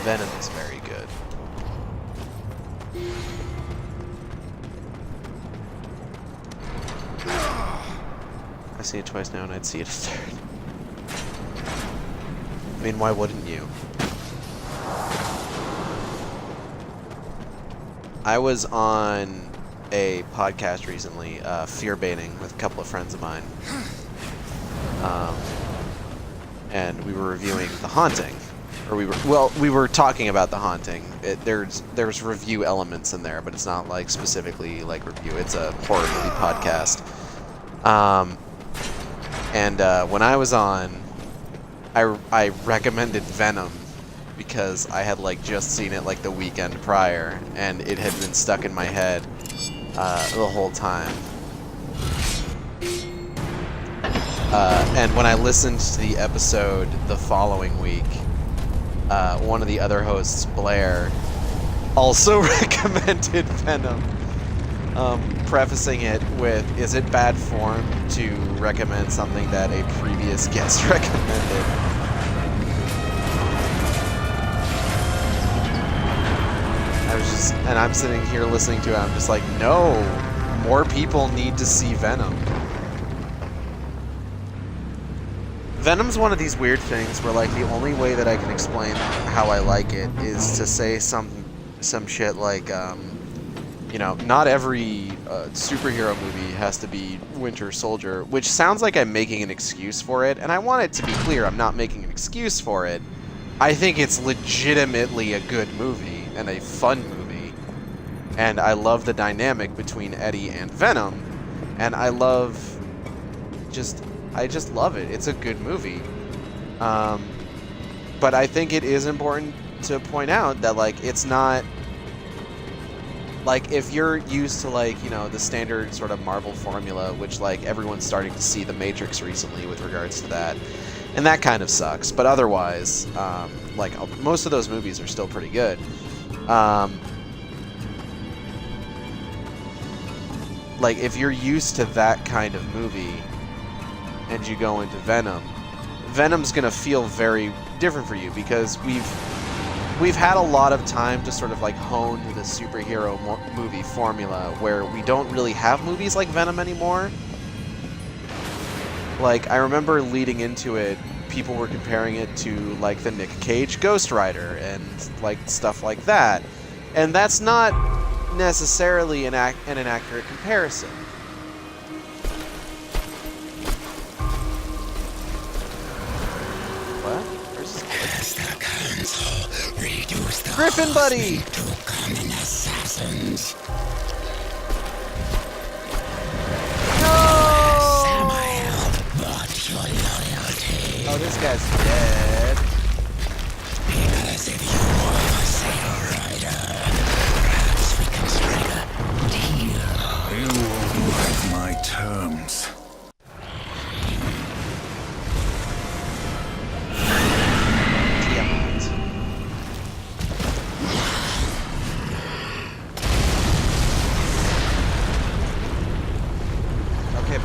S1: Venom is very good. I see it twice now and I'd see it a third. I mean, why wouldn't you? I was on a podcast recently, fear baiting, with a couple of friends of mine. And we were reviewing The Haunting. Or we were talking about The Haunting. There's review elements in there, but it's not like specifically like review. It's a horror movie podcast. When I was on, I recommended Venom because I had like just seen it like the weekend prior, and it had been stuck in my head the whole time. And when I listened to the episode the following week, one of the other hosts, Blair, also recommended Venom, prefacing it with, is it bad form to recommend something that a previous guest recommended? And I'm sitting here listening to it, I'm just like, no, more people need to see Venom. Venom's one of these weird things where, like, the only way that I can explain how I like it is to say some shit like, you know, not every superhero movie has to be Winter Soldier, which sounds like I'm making an excuse for it, and I want it to be clear, I'm not making an excuse for it. I think it's legitimately a good movie and a fun movie, and I love the dynamic between Eddie and Venom, and I just love it. It's a good movie. But I think it is important to point out that, like, it's not... Like, if you're used to, like, you know, the standard sort of Marvel formula, which, like, everyone's starting to see The Matrix recently with regards to that, and that kind of sucks. But otherwise, like, most of those movies are still pretty good. Like, if you're used to that kind of movie, and you go into Venom, Venom's gonna feel very different for you because we've had a lot of time to sort of like hone the superhero movie formula where we don't really have movies like Venom anymore. Like, I remember leading into it, people were comparing it to like the Nick Cage Ghost Rider and like stuff like that, and that's not necessarily an inaccurate comparison. Griffin buddy!
S2: To common assassins.
S1: No!
S2: Samael, but your loyalty.
S1: Oh, this guy's dead.
S2: Because if you are a sailor rider, perhaps we can strike a deal.
S3: You won't like my terms.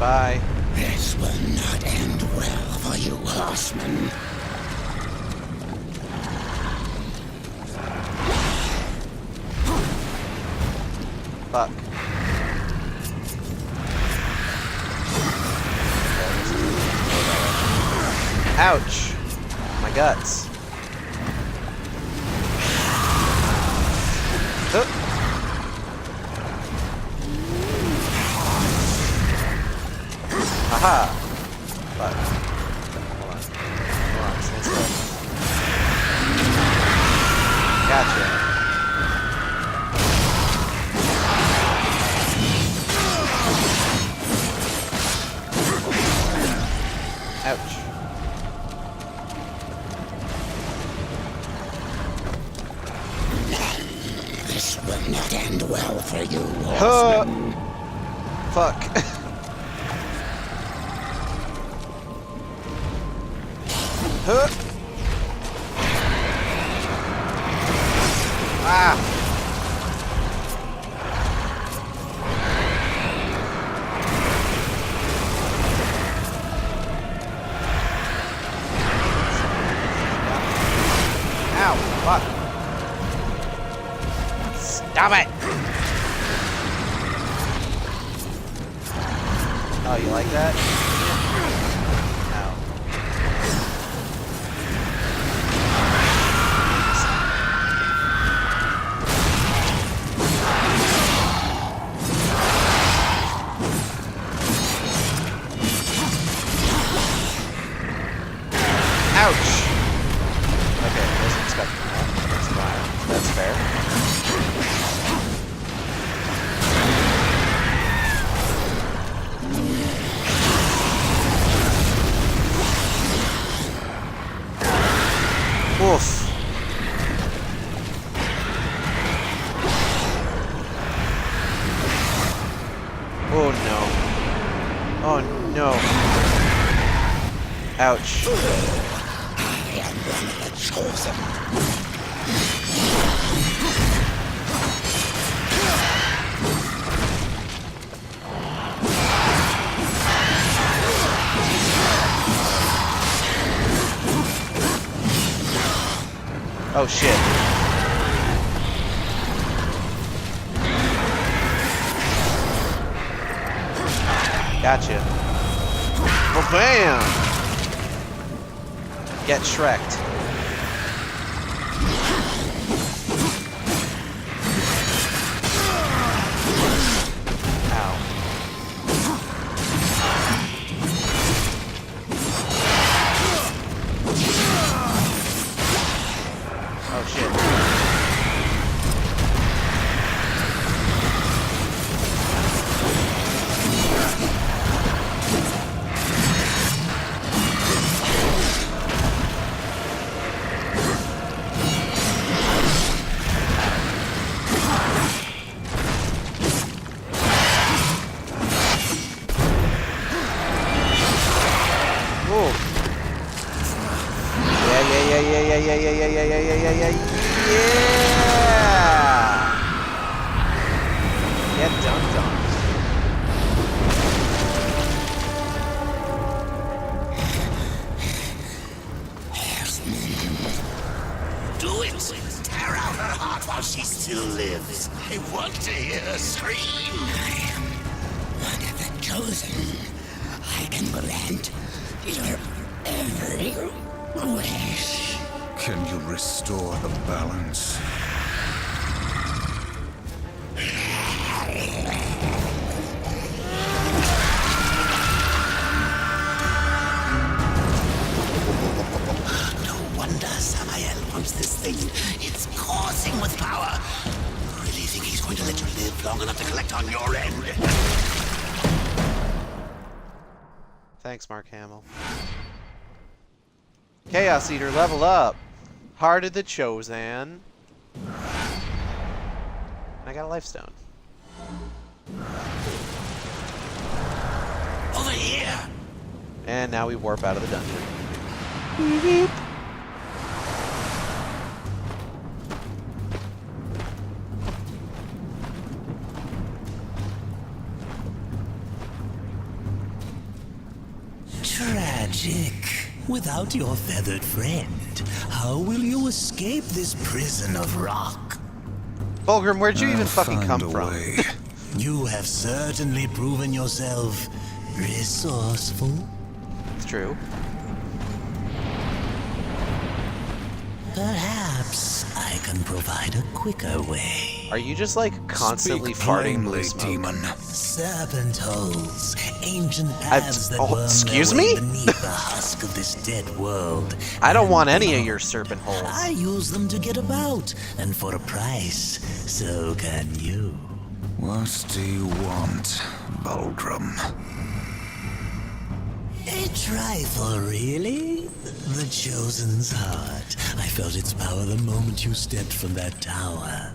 S1: Bye.
S2: This will not end well for you, horsemen.
S1: Fuck. Ouch! My guts. Haha! Fuck. Hold on, stand still. Gotcha.
S2: well for you,
S1: Huh.
S2: horseman.
S1: Fuck. Huh. Ah. Ow, fuck. Stop it! Oh, you like that? No. Ouch! Okay, I wasn't expecting that. That's fine. That's fair. Oof. Oh no. Oh no. Ouch.
S2: I am one of the chosen.
S1: Oh shit. Gotcha. Oh bam! Get Shrek'd. Ow. Oh shit. Get dunked on.
S2: Do it! Tear out her heart while she still lives. I want to hear her scream. I am one of the chosen. I can grant your every wish.
S3: Can you restore the balance?
S2: No wonder Samael wants this thing. It's coursing with power. Really think he's going to let you live long enough to collect on your end?
S1: Thanks, Mark Hamill. Chaos Eater, level up. Heart of the Chosen. I got a life stone.
S2: Over here!
S1: And now we warp out of the dungeon. Beep.
S2: Tragic. Without your feathered friend, how will you escape this prison of rock?
S1: Fulgrim, where'd you even
S3: I'll
S1: fucking
S3: find
S1: come
S3: a
S1: from?
S3: way.
S2: You have certainly proven yourself resourceful.
S1: It's true.
S2: Perhaps I can provide a quicker way.
S1: Are you just like constantly
S3: Speak
S1: farting blue
S3: plainly,
S1: smoke?
S3: demon.
S2: Serpent holes, ancient paths that worm
S1: excuse
S2: their way
S1: me?
S2: beneath the husk of this dead world.
S1: I don't
S2: and
S1: want any of
S2: beyond.
S1: your serpent holes.
S2: I use them to get about, and for a price, so can you.
S3: What do you want, Baldrum?
S2: A trifle, really? The Chosen's heart. I felt its power the moment you stepped from that tower.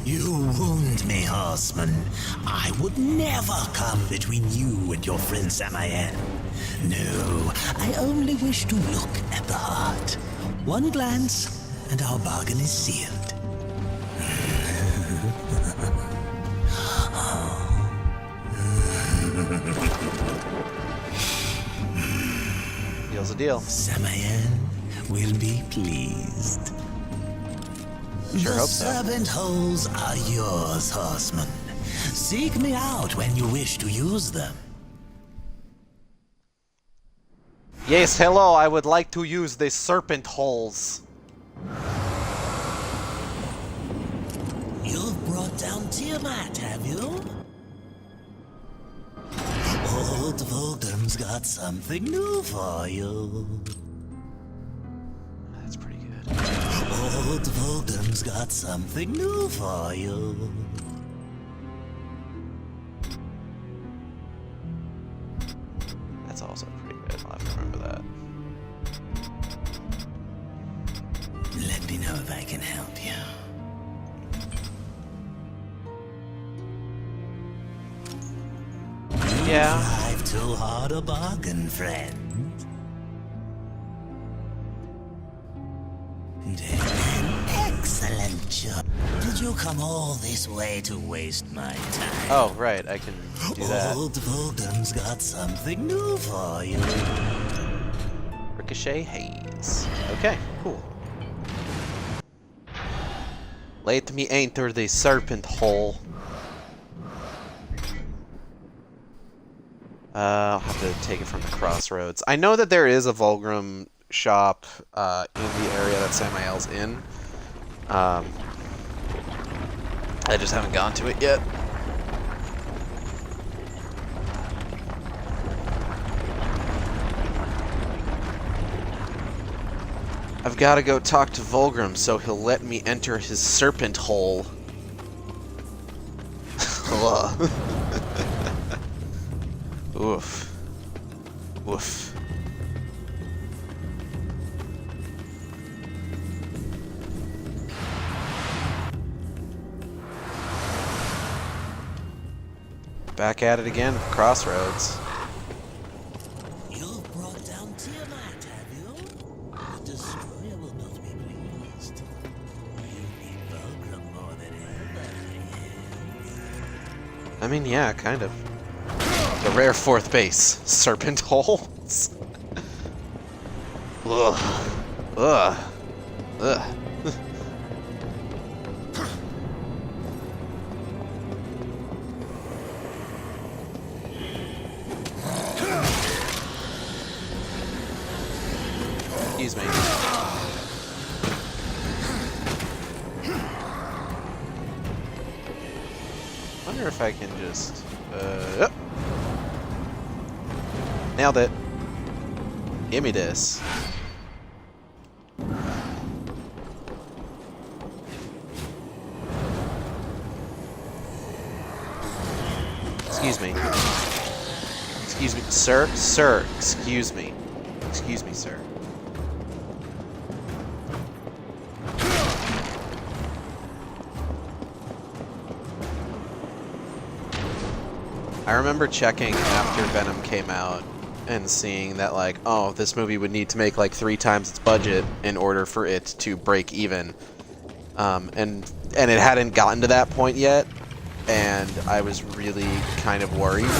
S2: You wound me, horseman. I would never come between you and your friend Samael. No, I only wish to look at the heart. One glance, and our bargain is sealed.
S1: Deal's a deal.
S2: Samael will be pleased.
S1: Sure
S2: The
S1: hope so.
S2: servant holes are yours, horseman. Seek me out when you wish to use them.
S1: Yes, hello, I would like to use the serpent holes.
S2: You've brought down Tiamat, have you? Old Voldem's got something new for you.
S1: That's pretty good.
S2: Old Voldem's got something new for you.
S1: That's also pretty good. I'll have to remember that.
S2: Let me know if I can help you.
S1: Yeah.
S2: Drive too hard a bargain, friend. Did an excellent job. Did you come all this way to waste my time?
S1: Oh, right, I can do that.
S2: Old Voldem's got something new for you.
S1: Ricochet Haze. Okay, cool. Let me enter the serpent hole. I'll have to take it from the crossroads. I know that there is a Vulgrim shop in the area that Samael's in. I just haven't gone to it yet. I've got to go talk to Vulgrim so he'll let me enter his serpent hole. Oof. Woof. Back at it again, Crossroads.
S2: You've brought down Tiamat, have you? The Destroyer will not be pleased. You need Vulgrim more than ever, yes.
S1: I mean, yeah, kind of. The rare fourth base, serpent holes. Ugh. Ugh. Ugh. Excuse me. Wonder if I can just yep. Nailed it. Give me this. Excuse me. Excuse me, sir? Sir, excuse me. Excuse me, sir. I remember checking after Venom came out and seeing that, like, oh, this movie would need to make like 3 times its budget in order for it to break even. And it hadn't gotten to that point yet, and I was really kind of worried.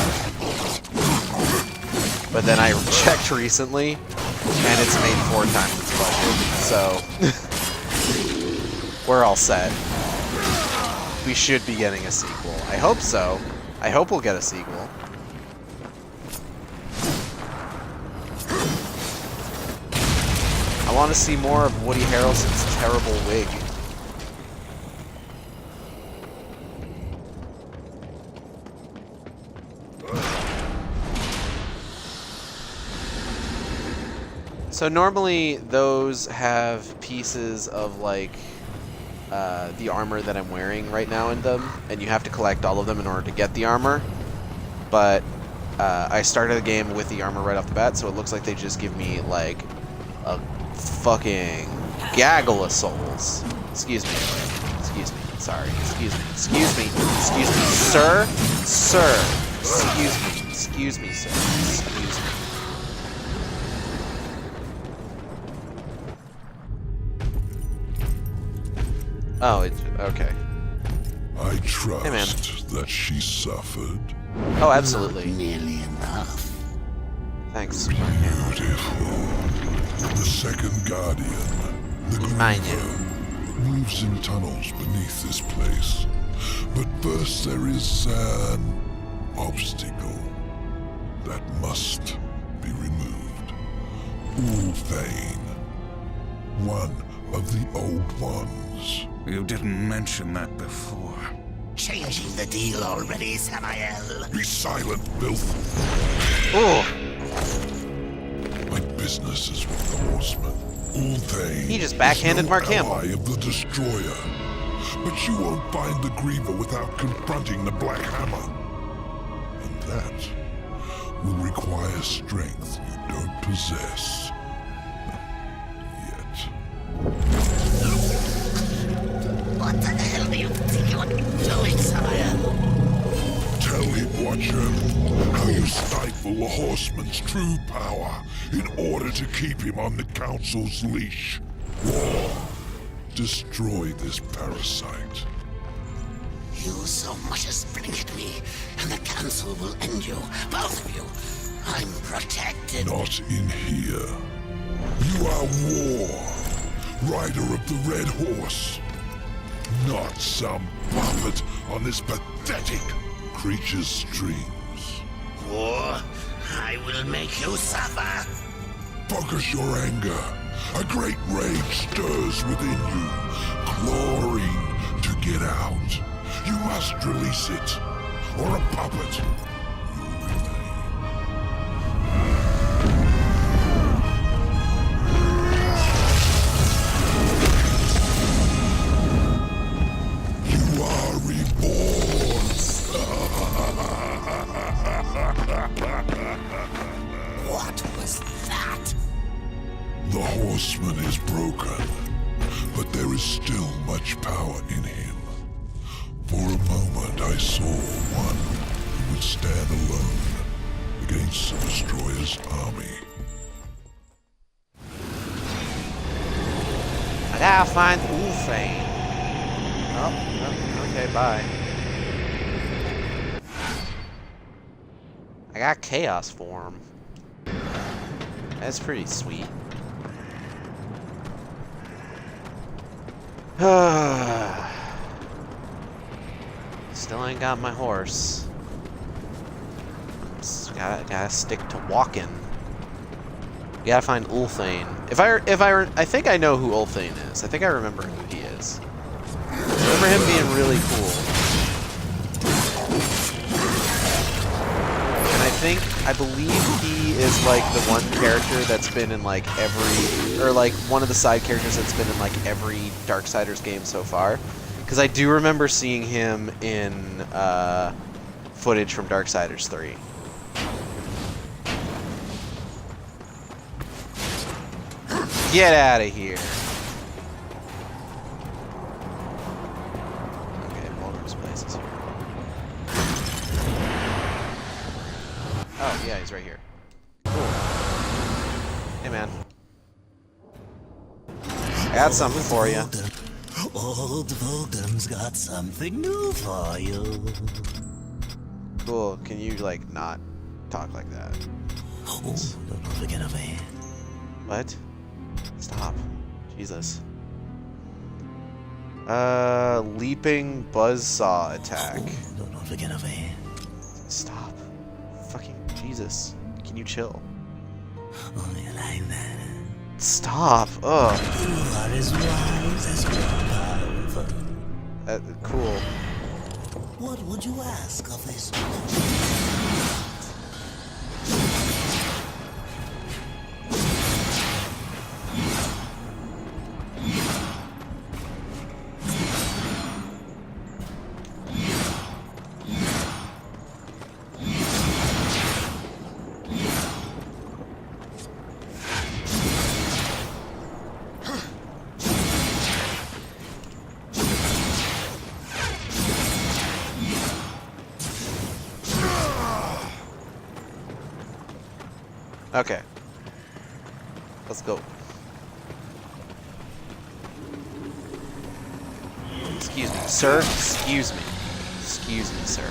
S1: But then I checked recently, and it's made 4 times its budget, so we're all set. We should be getting a sequel. I hope so. I hope we'll get a sequel. I want to see more of Woody Harrelson's terrible wig. So normally those have pieces of like the armor that I'm wearing right now in them, and you have to collect all of them in order to get the armor. But I started the game with the armor right off the bat, so it looks like they just give me like a fucking gaggle of souls. Excuse me. Excuse me. Sorry. Excuse me, sir, excuse me, sir. Excuse me. Oh, it's okay.
S4: I trust that she suffered.
S1: Oh, absolutely.
S2: Nearly enough.
S1: Thanks.
S4: Beautiful. The second guardian, the
S1: Mine.
S4: Griever, moves in tunnels beneath this place. But first there is an obstacle that must be removed. Ulthane, one of the old ones.
S3: You didn't mention that before.
S2: Changing the deal already, Samael.
S4: Be silent, filth.
S1: Oh,
S4: My business is with the horseman. Ulthane.
S1: he just backhanded
S4: is no
S1: Mark Hamill.
S4: ally of the Destroyer. But you won't find the Griever without confronting the Black Hammer. And that will require strength you don't possess. Yet.
S2: What the hell do you think you're doing, Samael?
S4: Tell him, Watcher, how you stifle the horseman's true power in order to keep him on the Council's leash. Or destroy this parasite.
S2: You so much as blink at me, and the Council will end you, both of you. I'm protected.
S4: Not in here. You are War, rider of the Red Horse. Not some puppet on this pathetic creature's strings.
S2: War, I will make you suffer.
S4: Focus your anger. A great rage stirs within you, clawing to get out. You must release it, or a puppet you'll remain. You are reborn.
S2: What was that?
S4: The horseman is broken, but there is still much power in him. For a moment I saw one who would stand alone against the Destroyer's army.
S1: I gotta find Ulthane. Oh, okay, bye. I got Chaos Form. That's pretty sweet. Still ain't got my horse. Just gotta stick to walking. You gotta find Ulthane. I think I know who Ulthane is. I think I remember who he is. I remember him being really cool. And I believe he is like the one character that's been in like every, or like one of the side characters that's been in like every Darksiders game so far. Because I do remember seeing him in footage from Darksiders 3. Get out of here. Okay, Mulder's place is here. Oh, yeah, he's right here. Cool. Hey, man. I got something for you.
S2: Old Vulcan's got something new for you.
S1: Cool. Can you, like, not talk like that?
S2: Oh, don't forget of me.
S1: What? Stop. Jesus. Leaping buzzsaw attack.
S2: Oh, don't forget of me.
S1: Stop. Fucking Jesus. Can you chill?
S2: Oh, you like that?
S1: Stop. Ugh.
S2: You are as wise as you are powerful.
S1: Cool.
S2: What would you ask of this?
S1: Okay. Let's go. Excuse me, sir. Excuse me. Excuse me, sir.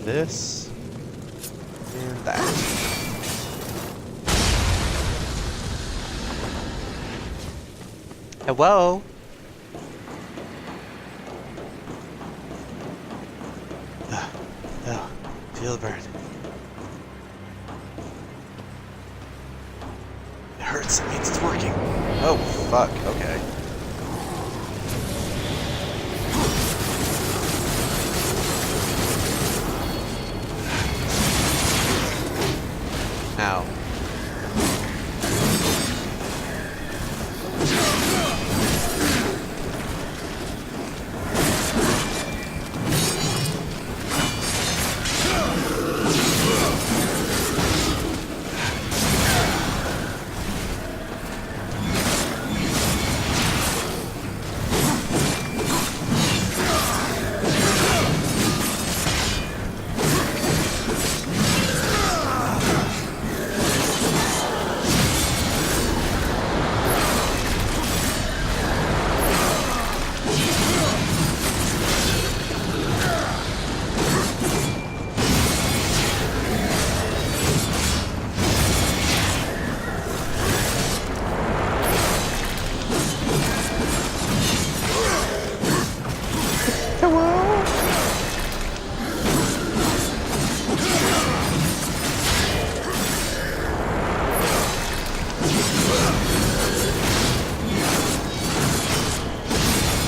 S1: This and that. Hello? Oh, feel the burn. It hurts, it means it's working. Oh, fuck, okay. Ow.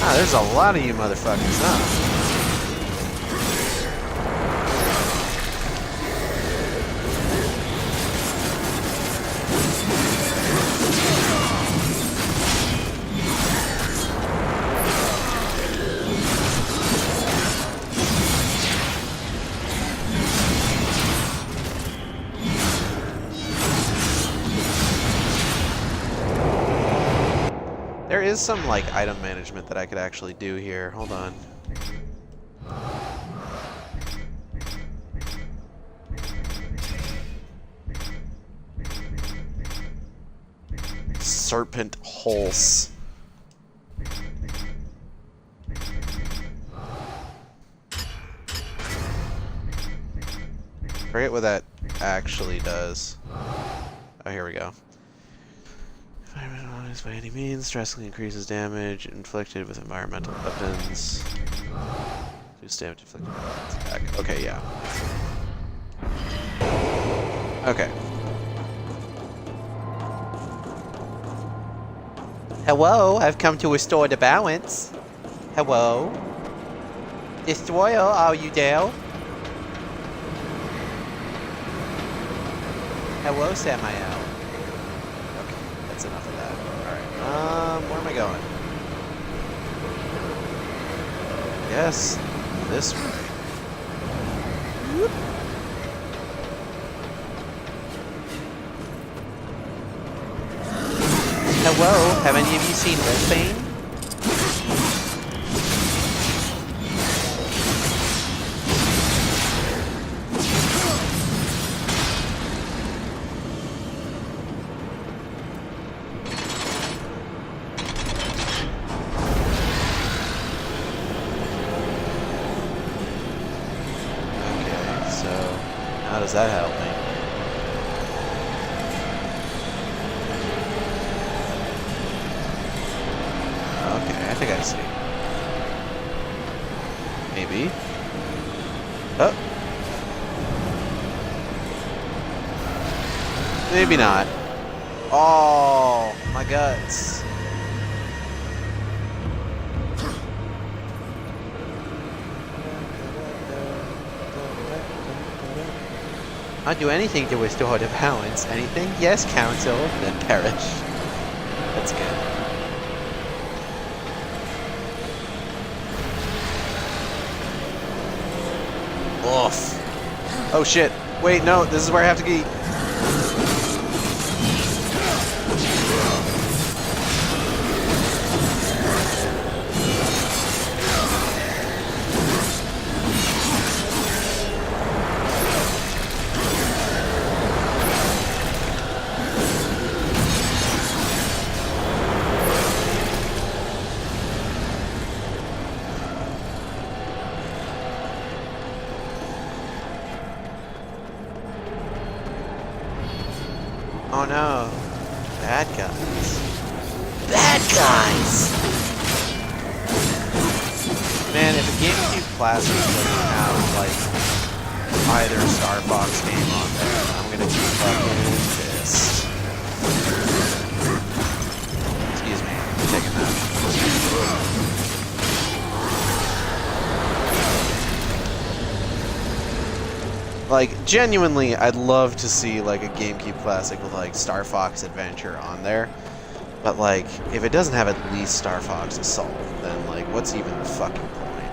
S1: Ah, there's a lot of you motherfuckers, huh? There is some, like, item management that I could actually do here. Hold on. Serpent Hulse. Forget what that actually does. Oh, here we go. By any means, drastically increases damage inflicted with environmental weapons. Reduce damage inflicted by weapons attack. Okay, yeah. Okay. Hello, I've come to restore the balance. Hello. Destroyer, are you there? Hello, Samael. Okay, that's enough of that. Where am I going? Yes, this way. Whoop. Hello, have any of you seen Wolfbane? How does that help me? Okay, I think I see. Maybe. Oh. Maybe not. Oh, my guts. I'll do anything to restore the balance. Anything? Yes, Council. Then perish. That's good. Oof. Oh shit. Wait, no, this is where I have to be. Oh no. Bad guys.
S2: Bad guys!
S1: Man, if a GameCube Classic doesn't have, like, either Star Fox game on there, I'm gonna be fucking pissed. Excuse me, I'm taking that. Like, genuinely, I'd love to see, like, a GameCube Classic with, like, Star Fox Adventure on there. But, like, if it doesn't have at least Star Fox Assault, then, like, what's even the fucking point?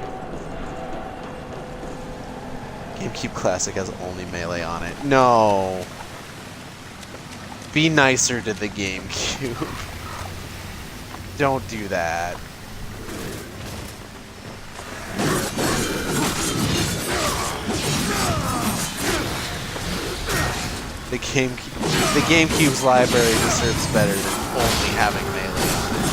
S1: GameCube Classic has only Melee on it. No! Be nicer to the GameCube. Don't do that. The GameCube's library deserves better than only having Melee on it.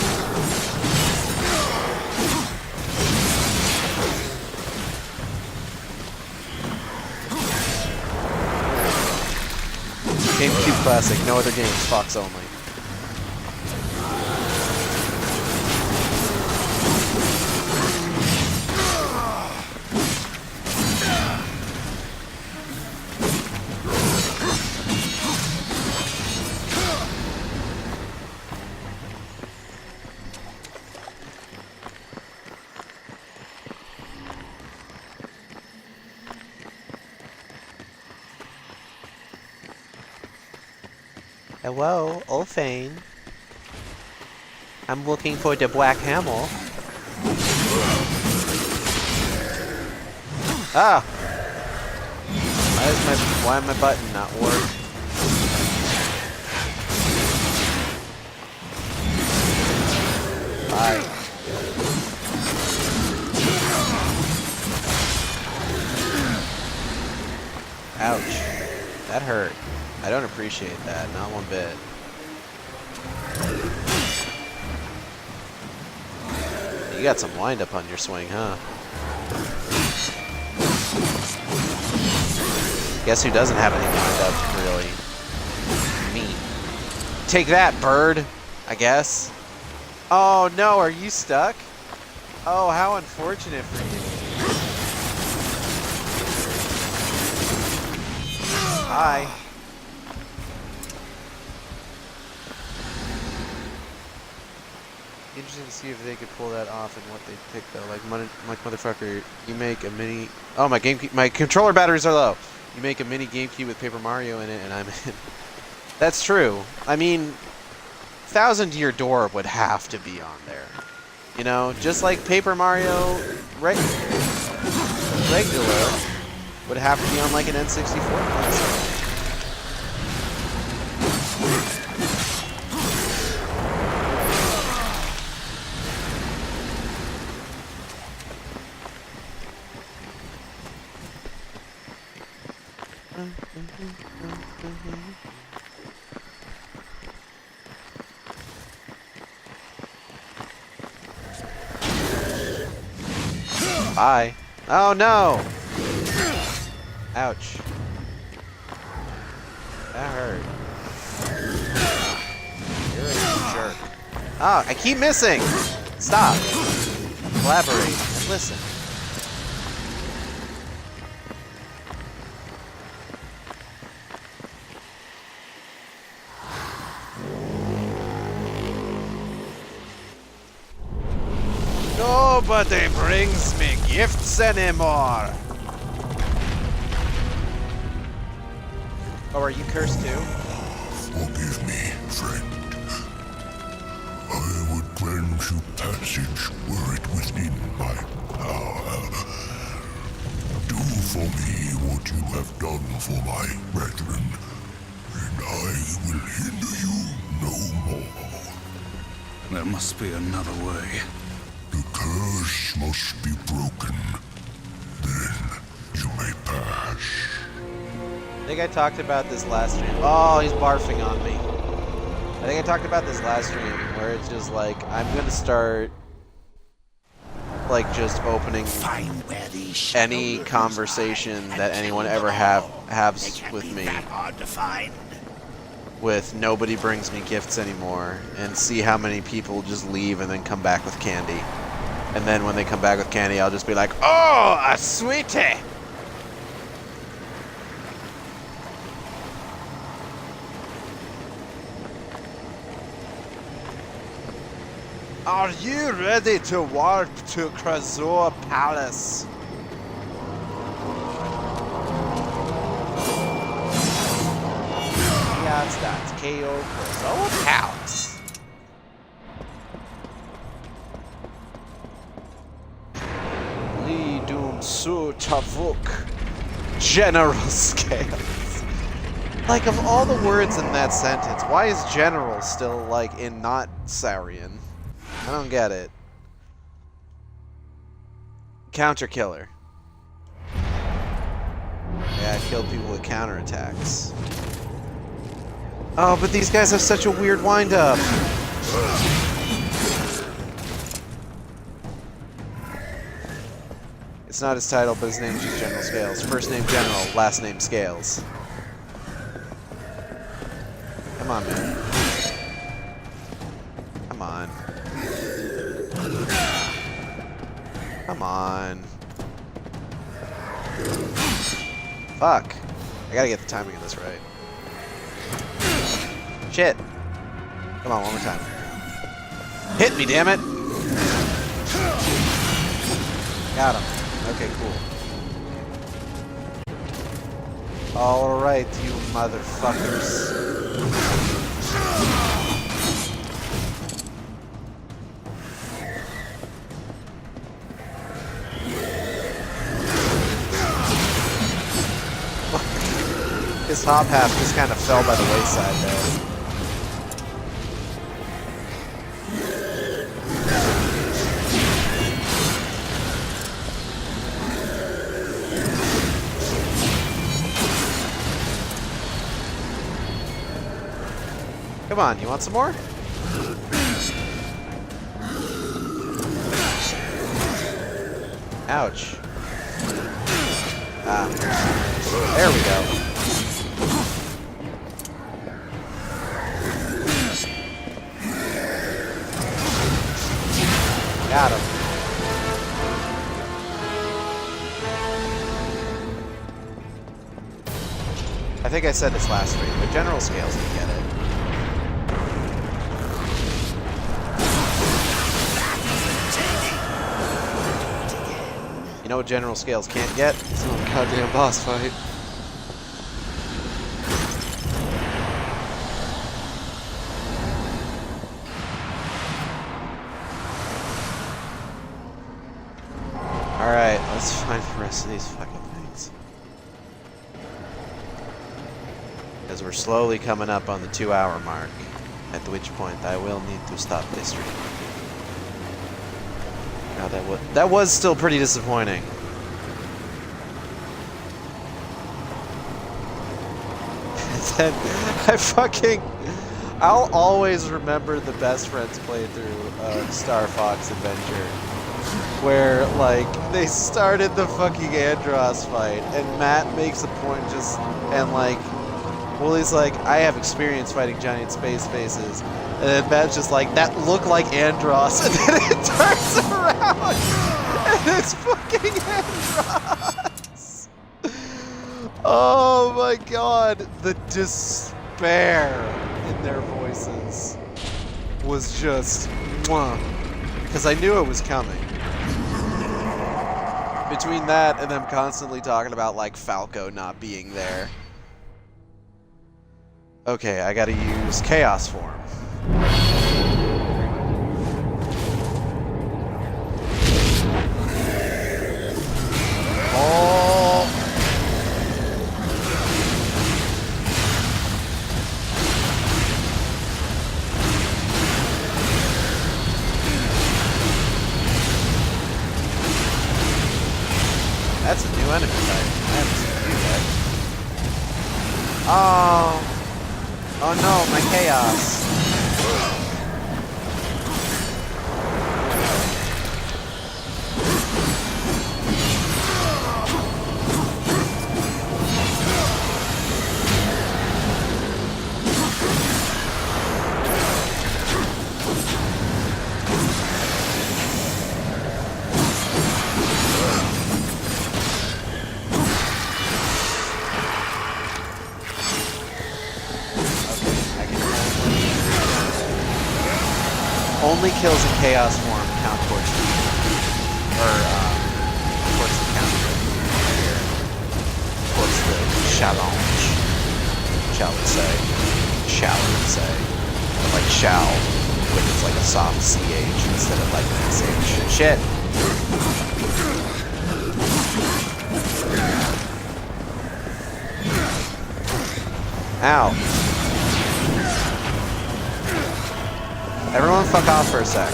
S1: GameCube Classic, no other games, Fox only. Hello, Ulfane. I'm looking for the Black Hammer. Ah! Why my button not work? Bye. Ouch. That hurt. I don't appreciate that, not one bit. You got some wind up on your swing, huh? Guess who doesn't have any wind up, really? Me. Take that, bird! I guess. Oh no, are you stuck? Oh, how unfortunate for you. Hi. Interesting to see if they could pull that off and what they pick though. Like motherfucker, you make a mini. Oh, my controller batteries are low. You make a mini GameCube with Paper Mario in it, and I'm in. That's true. I mean, Thousand Year Door would have to be on there. You know, just like Paper Mario regular would have to be on like an N64 console. Bye. Oh no! Ouch. That hurt. You're a jerk. Oh, I keep missing! Stop. Collaborate and listen. Nobody brings me gifts anymore. Oh, are you cursed too?
S4: Forgive me, friend. I would grant you passage were it within my power. Do for me what you have done for my brethren, and I will hinder you no more.
S3: There must be another way.
S4: The curse must be broken. Then you may pass.
S1: I think I talked about this last stream. Oh, he's barfing on me. I think I talked about this last stream where it's just like, I'm gonna start like just opening any conversation that anyone ever has with me with nobody brings me gifts anymore, and see how many people just leave and then come back with candy. And then when they come back with candy, I'll just be like, oh, a sweetie! Are you ready to warp to Krazoa Palace? Yeah, it's that. KO Krazoa Palace. Li Dum Su Tavuk. General Scales. Like, of all the words in that sentence, why is general still, like, in not Saurian? I don't get it. Counter killer. Yeah, I killed people with counterattacks. Oh, but these guys have such a weird wind-up. It's not his title, but his name's just General Scales. First name General, last name Scales. Come on, man. Come on. Come on. Fuck. I gotta get the timing of this right. Shit. Come on, one more time. Hit me, damn it! Got him. Okay, cool. Alright, you motherfuckers. His top half just kind of fell by the wayside there. Come on, you want some more? Ouch. Ah. There we go. Got him. I think I said this last week, but General Scales can get it. You know what General Scales can't get? It's not a goddamn boss fight. Alright, let's find the rest of these fucking things. Because we're slowly coming up on the 2-hour mark, at which point I will need to stop this stream. God, that was still pretty disappointing. And then I'll always remember the Best Friends playthrough of Star Fox Adventure, where, like, they started the fucking Andross fight, and Matt makes a point and, like, well, he's like, I have experience fighting giant space faces, and then Matt's just like, that look like Andross, and then it turns around, and it's fucking Andross! Oh my god, the despair in their voices was just, mwah, because I knew it was coming. Between that and them constantly talking about, like, Falco not being there. Okay, I gotta use Chaos Form. Oh! That's a new enemy type. I haven't seen you yet. Oh! Oh no, my chaos. Only kills in chaos form count towards the counter here. Towards the challenge, shall we say. But like shall, which is like a soft CH instead of like an SH. Shit! Ow. Everyone fuck off for a sec.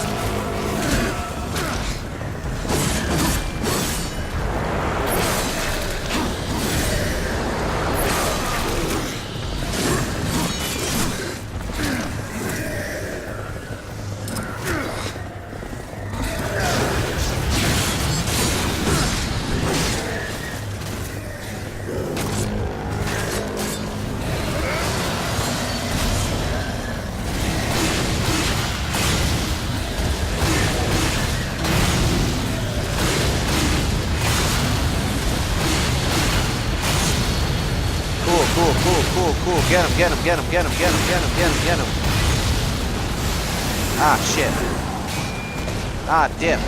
S1: Cool. Get him. Ah, shit. Ah, dip.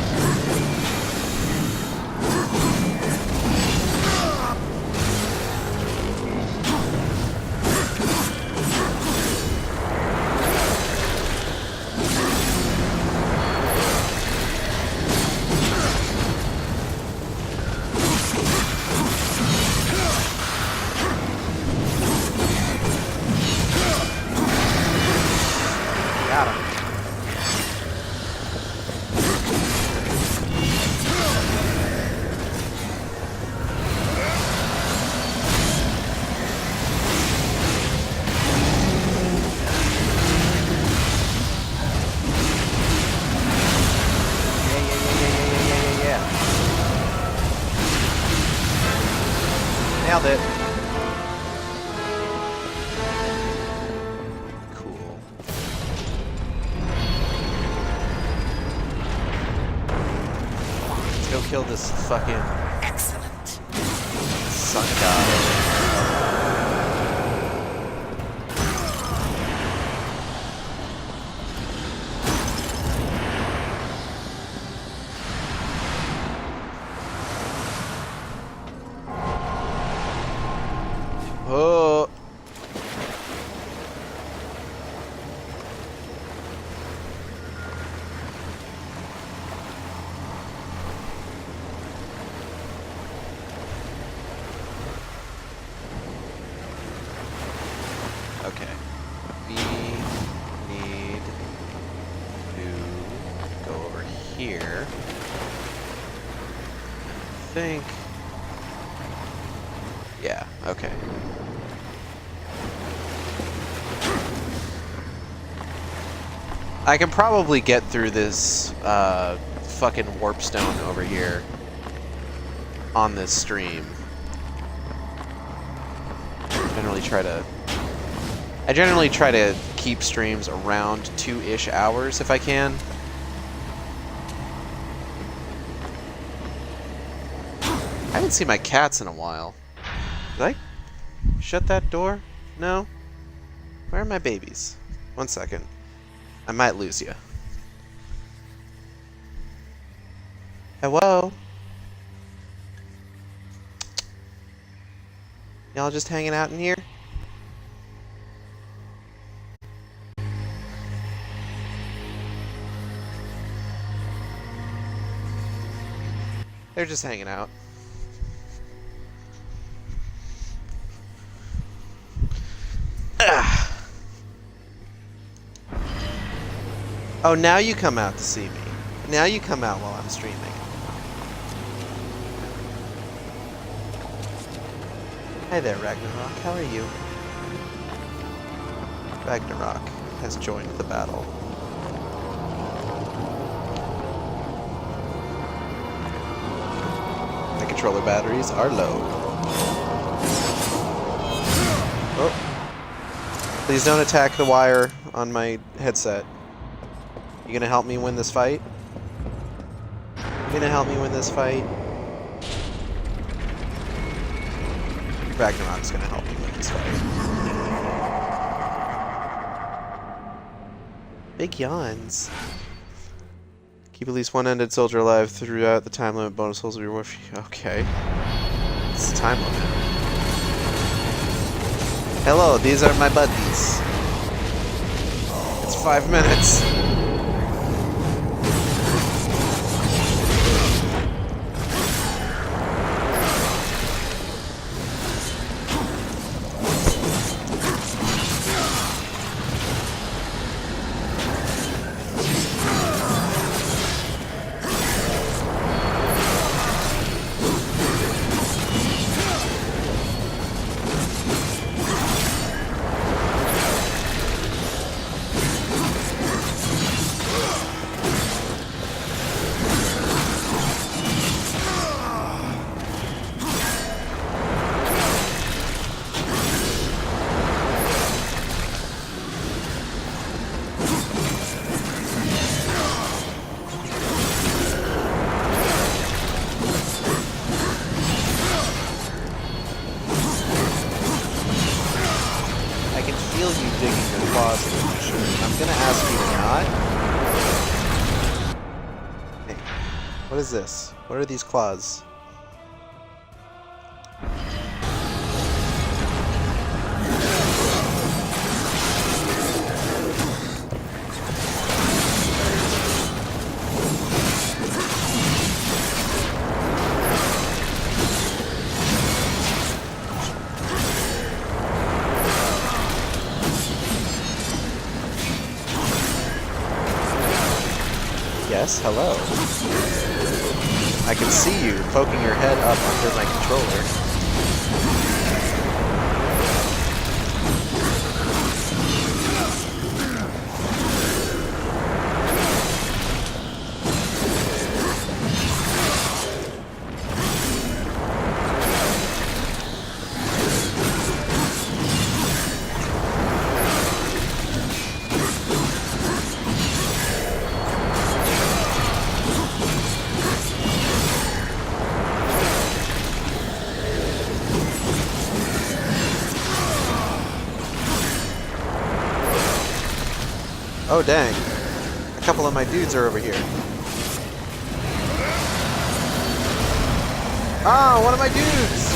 S1: Nailed it. Cool. Let's go kill this fucking
S2: Excellent.
S1: sun god. Oh. Okay. We need to go over here. I think. Yeah, okay. I can probably get through this fucking warp stone over here on this stream. I generally try to keep streams around 2-ish hours if I can. I haven't seen my cats in a while. Did I shut that door? No? Where are my babies? 1 second. I might lose you. Hello? Y'all just hanging out in here? They're just hanging out. Ugh. Oh, now you come out to see me. Now you come out while I'm streaming. Hi there, Ragnarok. How are you? Ragnarok has joined the battle. The controller batteries are low. Oh. Please don't attack the wire on my headset. You gonna help me win this fight? You gonna help me win this fight? Ragnarok's gonna help me win this fight. Big yawns. Keep at least one undead soldier alive throughout the time limit. Bonus souls will be rewarded for you. Okay. It's the time limit. Hello, these are my buddies. It's 5 minutes. What is this? What are these claws? Yes, hello. I can see you poking your head up under my controller. Oh dang, a couple of my dudes are over here. Ah, one of my dudes!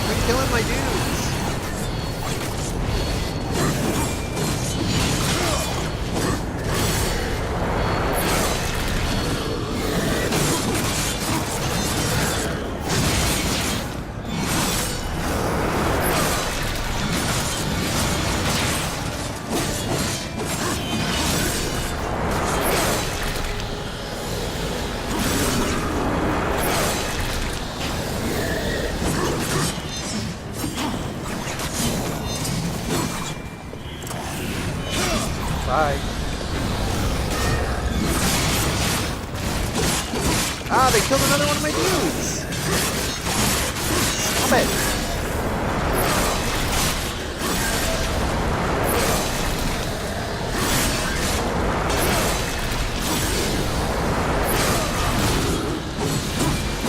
S1: They're killing my dudes! Bye. Ah, they killed another one of my dudes! Stop it!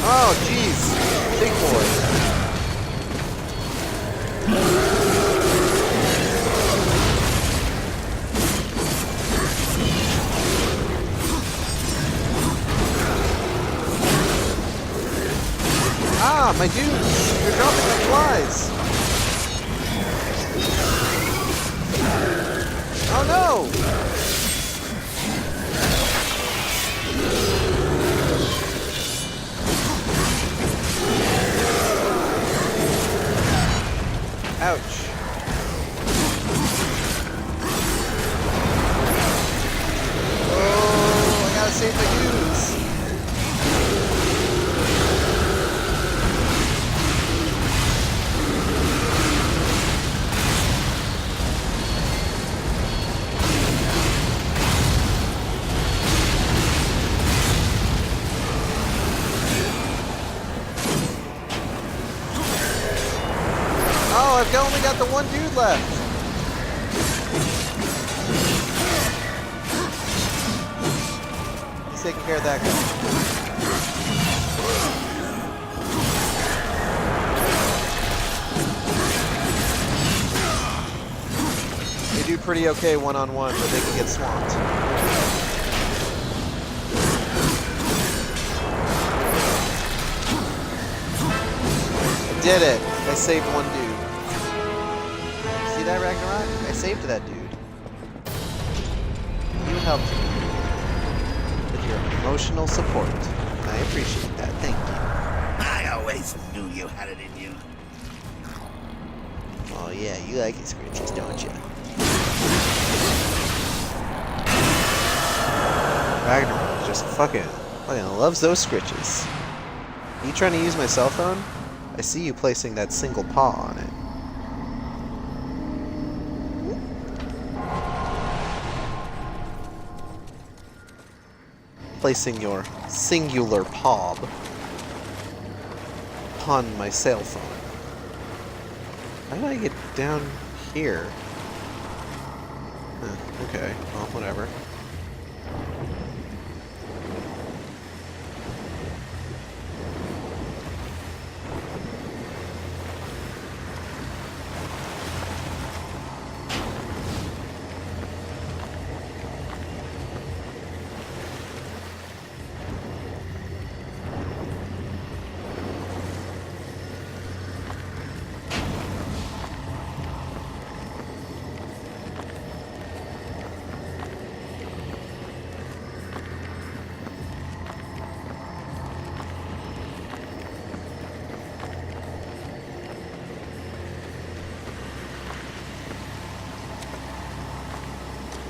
S1: Oh, jeez! Big boy. Ah, my dude! You're dropping like flies! Oh no! Ouch. Oh, I gotta save my dudes. Oh, I've only got the one dude left. He's taking care of that guy. They do pretty okay one-on-one, but they can get swamped. I did it! I saved one dude. See that, Ragnarok? I saved that dude. You helped me with your emotional support. I appreciate that. Thank you.
S2: I always knew you had it in you.
S1: Oh yeah, you like his scritches, don't you? Ragnarok just fucking loves those scritches. Are you trying to use my cell phone? I see you placing that single paw on it. Placing your singular paw upon my cell phone. How do I get down here? Okay, well, whatever.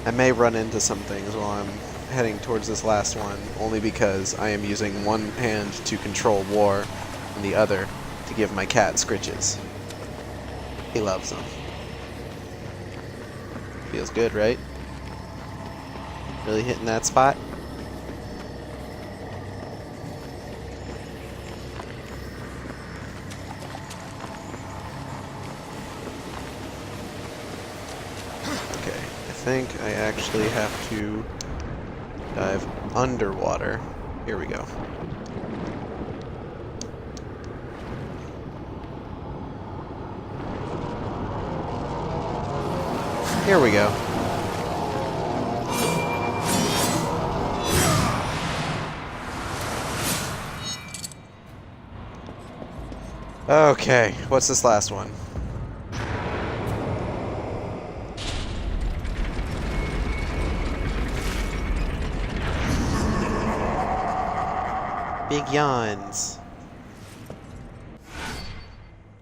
S1: I may run into some things while I'm heading towards this last one, only because I am using one hand to control war and the other to give my cat scritches. He loves them. Feels good, right? Really hitting that spot? I think I actually have to dive underwater. Here we go. Here we go. Okay, what's this last one? Big yawns.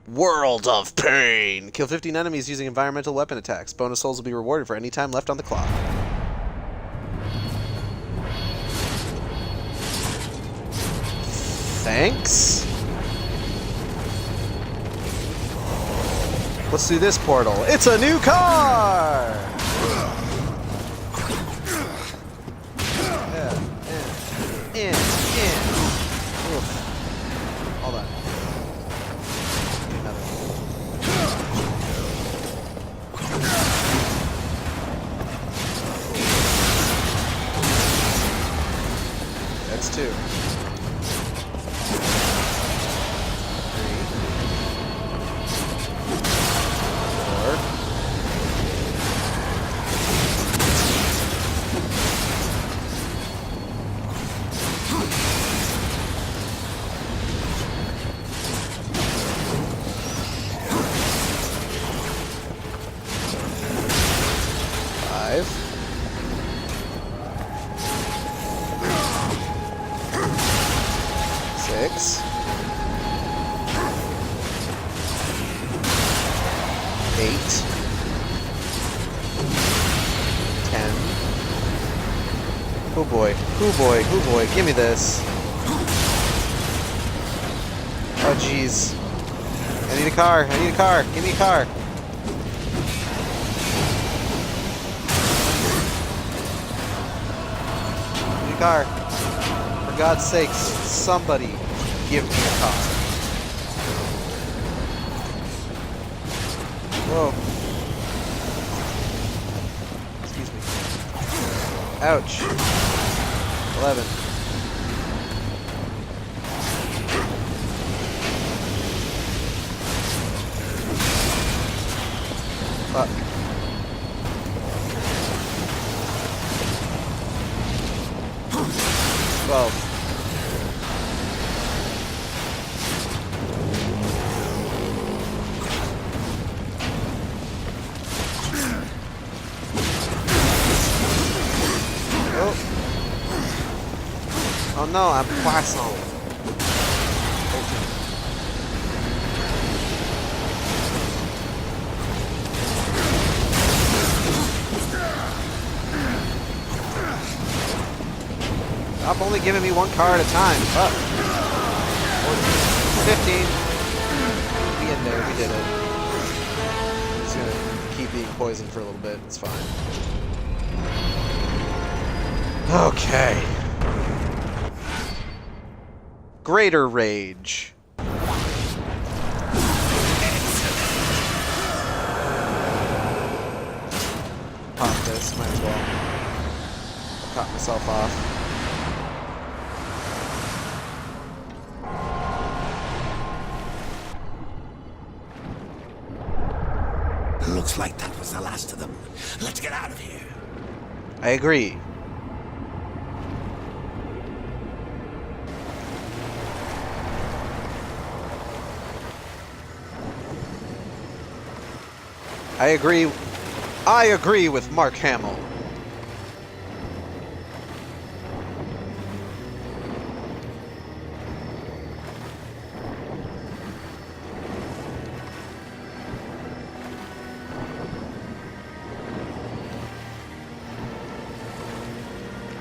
S1: World of Pain! Kill 15 enemies using environmental weapon attacks. Bonus souls will be rewarded for any time left on the clock. Thanks? Let's do this portal. It's a new car! In. Oof. Hold on. Another one. That's 2. 3. 4. 6, 8, 10. Oh boy, oh boy, oh boy, give me this. Oh jeez. I need a car, I need a car, give me a car. Give me a car. For God's sakes, somebody give me a car. Whoa. Excuse me. Ouch. 11. Fuck. 12. Oh no, I'm poisson. Stop only giving me one car at a time. Fuck. 15. We in there, we did it. I'm just gonna keep being poisoned for a little bit, it's fine. Okay. Greater rage. Pop this, might as well. Caught myself off.
S2: Looks like that was the last of them. Let's get out of here.
S1: I agree. I agree with Mark Hamill.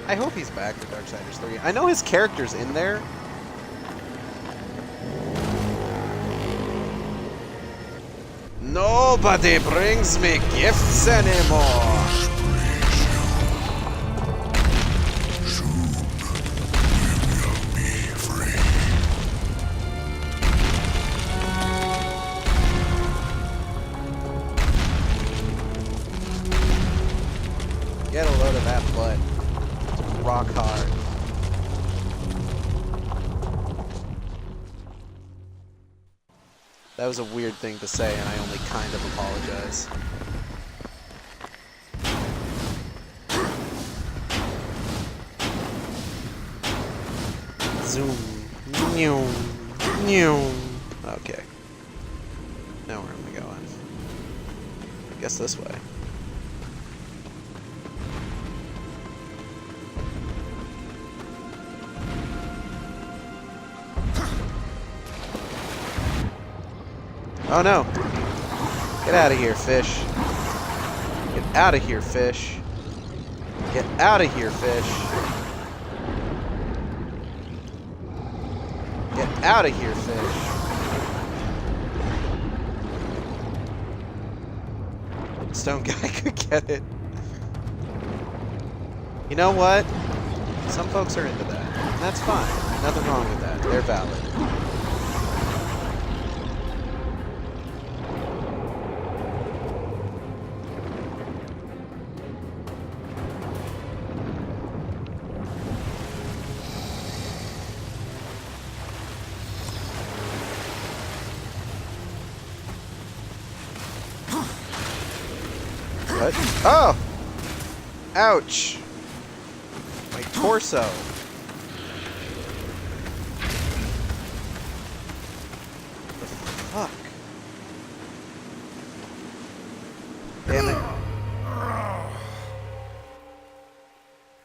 S1: I hope he's back for Darksiders 3. I know his character's in there. Nobody brings me gifts anymore.
S4: Soon, we will be free.
S1: Get a load of that butt. It's rock hard. That was a weird thing to say, and I only kind of apologize. Zoom. New. Okay. Now where am I going? I guess this way. Oh no! Get out of here, fish. Get out of here, fish. Get out of here, fish. Get out of here, fish. Stone guy could get it. You know what? Some folks are into that. And that's fine. Nothing wrong with that. They're valid. What? Oh! Ouch! My torso. The fuck? Damn it.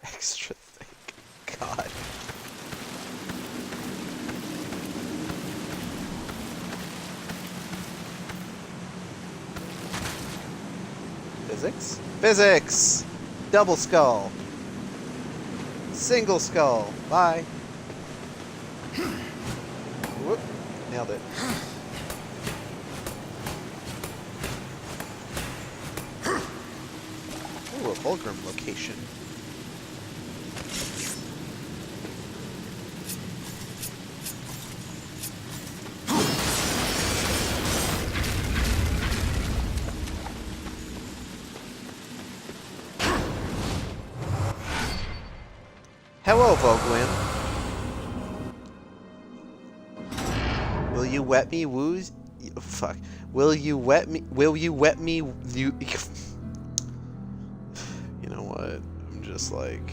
S1: Extra thick. God. Physics? Physics! Double skull. Single skull. Bye. Whoop. Nailed it. Ooh, a Fulgrim location. Hello, Voglin. Will you wet me, woos? Fuck. Will you wet me? Will you wet me? You know what? I'm just like,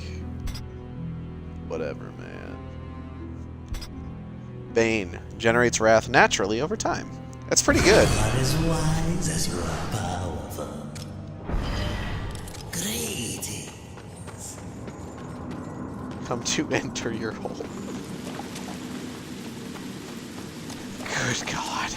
S1: whatever, man. Bane generates wrath naturally over time. That's pretty good.
S2: Not as wise as you are powerful. Greetings.
S1: Come to enter your hole. Good God.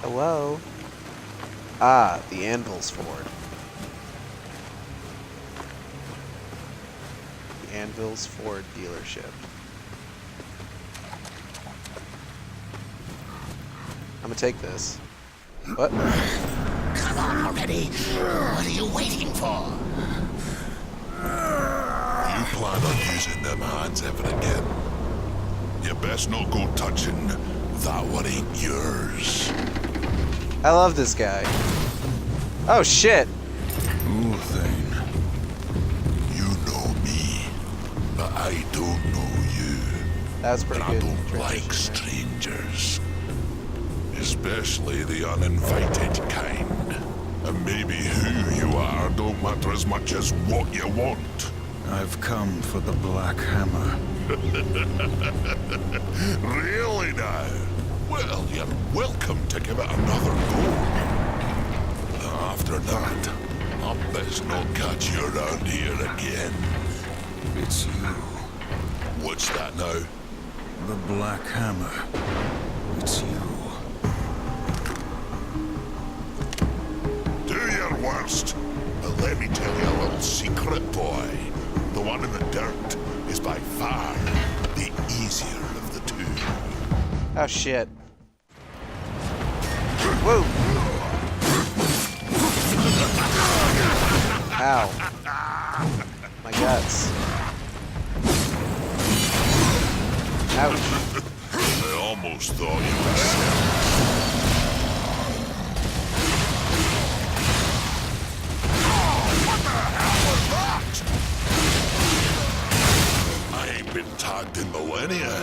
S1: Hello? Ah, the Anvil's Ford. The Anvil's Ford dealership. I'm gonna take this. What?
S2: Come on already. What are you waiting for?
S4: You plan on using them hands ever again? You best not go touching that one ain't yours.
S1: I love this guy. Oh shit!
S3: Thane.
S4: You know me, but I don't know you.
S1: That was pretty
S4: And
S1: good.
S4: I don't like strangers. Especially the uninvited kind. And maybe who you are don't matter as much as what you want.
S3: I've come for the Black Hammer.
S4: Really now? Well, you're welcome to give it another go. After that, I best not catch you around here again.
S3: It's you,
S4: What's that now?
S3: the Black Hammer. It's you.
S4: Do your worst. But let me tell you a little secret, boy. The one in the dirt is by far the easier of the two.
S1: Oh shit. Whoa! Ow. My guts. Ouch.
S4: I almost thought you were sick. What the hell was that? I ain't been tagged in millennia.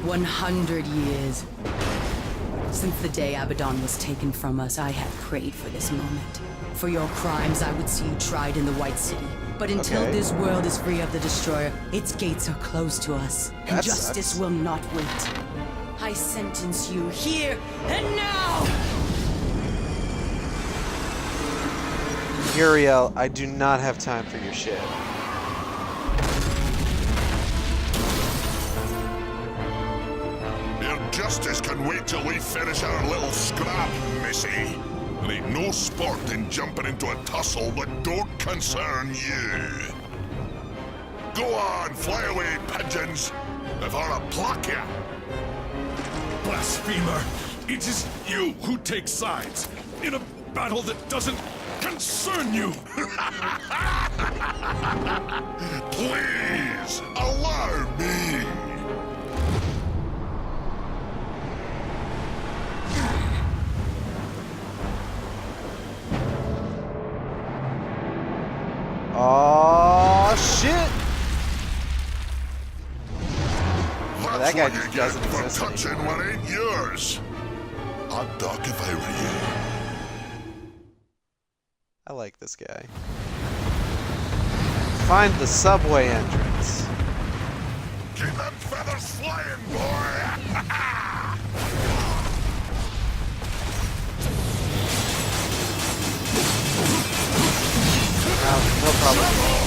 S5: 100 years. Since the day Abaddon was taken from us, I have prayed for this moment. For your crimes, I would see you tried in the White City. But until
S1: Okay.
S5: this world is free of the Destroyer, its gates are closed to us. And
S1: That
S5: justice
S1: sucks.
S5: will not wait. I sentence you here and now!
S1: Uriel, I do not have time for your shit.
S4: Your justice can wait till we finish our little scrap, missy. There ain't no sport in jumping into a tussle that don't concern you. Go on, fly away, pigeons, before I pluck you.
S6: Blasphemer! It is you who take sides in a battle that doesn't concern you!
S4: Please, allow me.
S1: Oh shit!
S4: That's
S1: that guy
S4: what
S1: just
S4: you get
S1: doesn't
S4: for
S1: exist
S4: touching
S1: anymore.
S4: what ain't yours. I'd duck if I were you.
S1: I like this guy. Find the subway entrance.
S4: Keep them feathers flying, boy!
S1: He'll probably.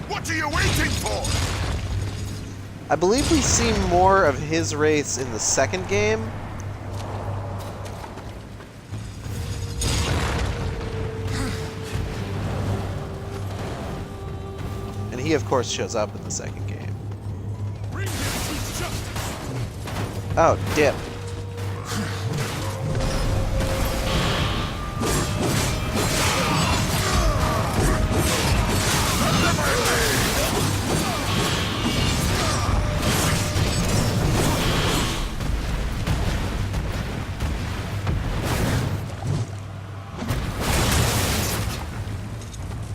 S2: What are you waiting for?
S1: I believe we see more of his race in the second game. And he, of course, shows up in the second game. Oh, dip.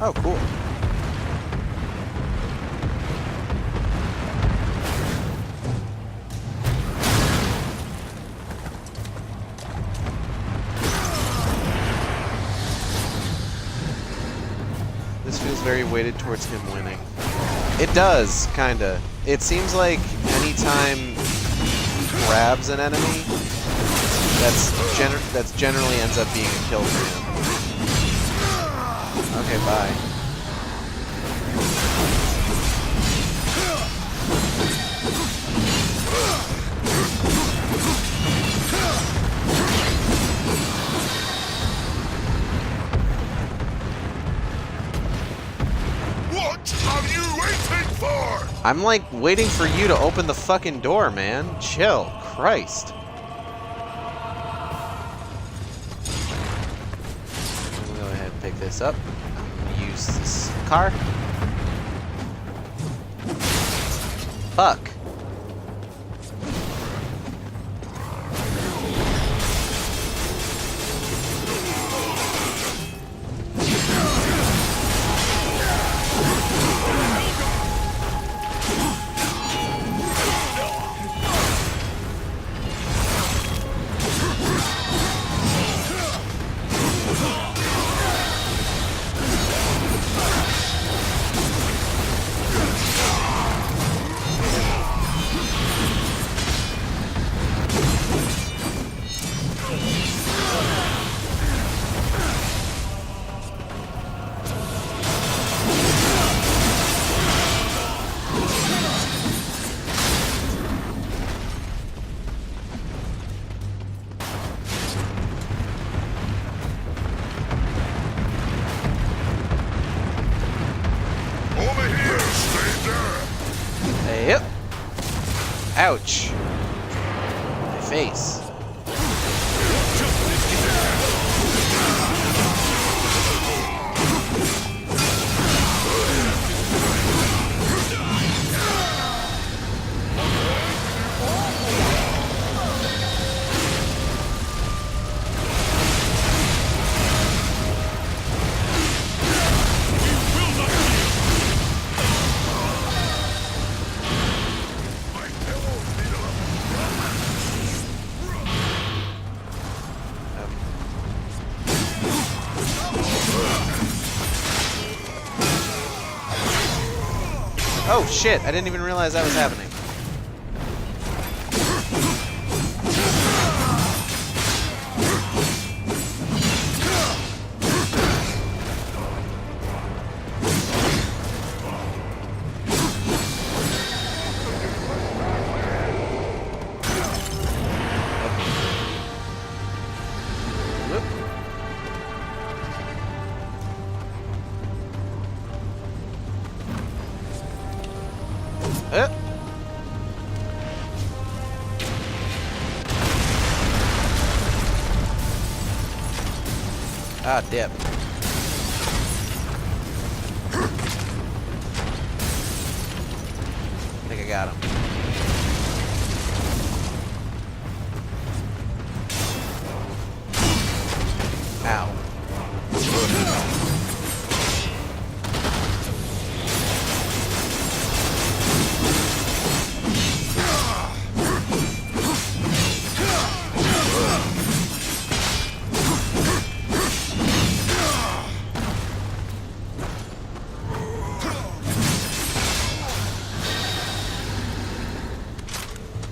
S1: Oh, cool. This feels very weighted towards him winning. It does, kinda. It seems like anytime he grabs an enemy, that's generally ends up being a kill for him. Okay, bye.
S2: What are you waiting for?
S1: I'm like waiting for you to open the fucking door, man. Chill. Christ. I'm gonna go ahead and pick this up. I'm gonna use this car. Fuck. Yep. Ouch. My face. Oh shit, I didn't even realize that was happening. Ah, dip. I think I got him. Ow.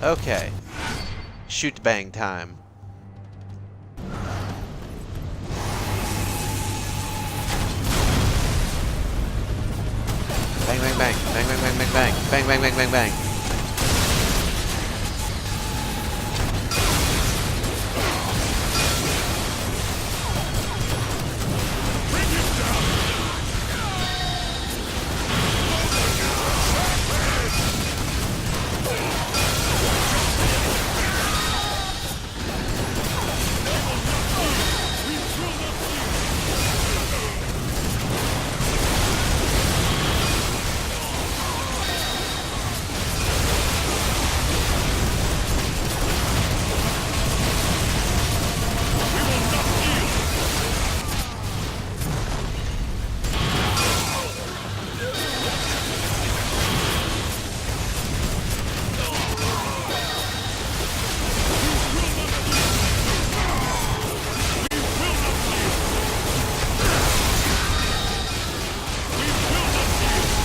S1: Okay. Shoot bang time. Bang bang bang. Bang bang bang bang bang. Bang bang bang bang bang.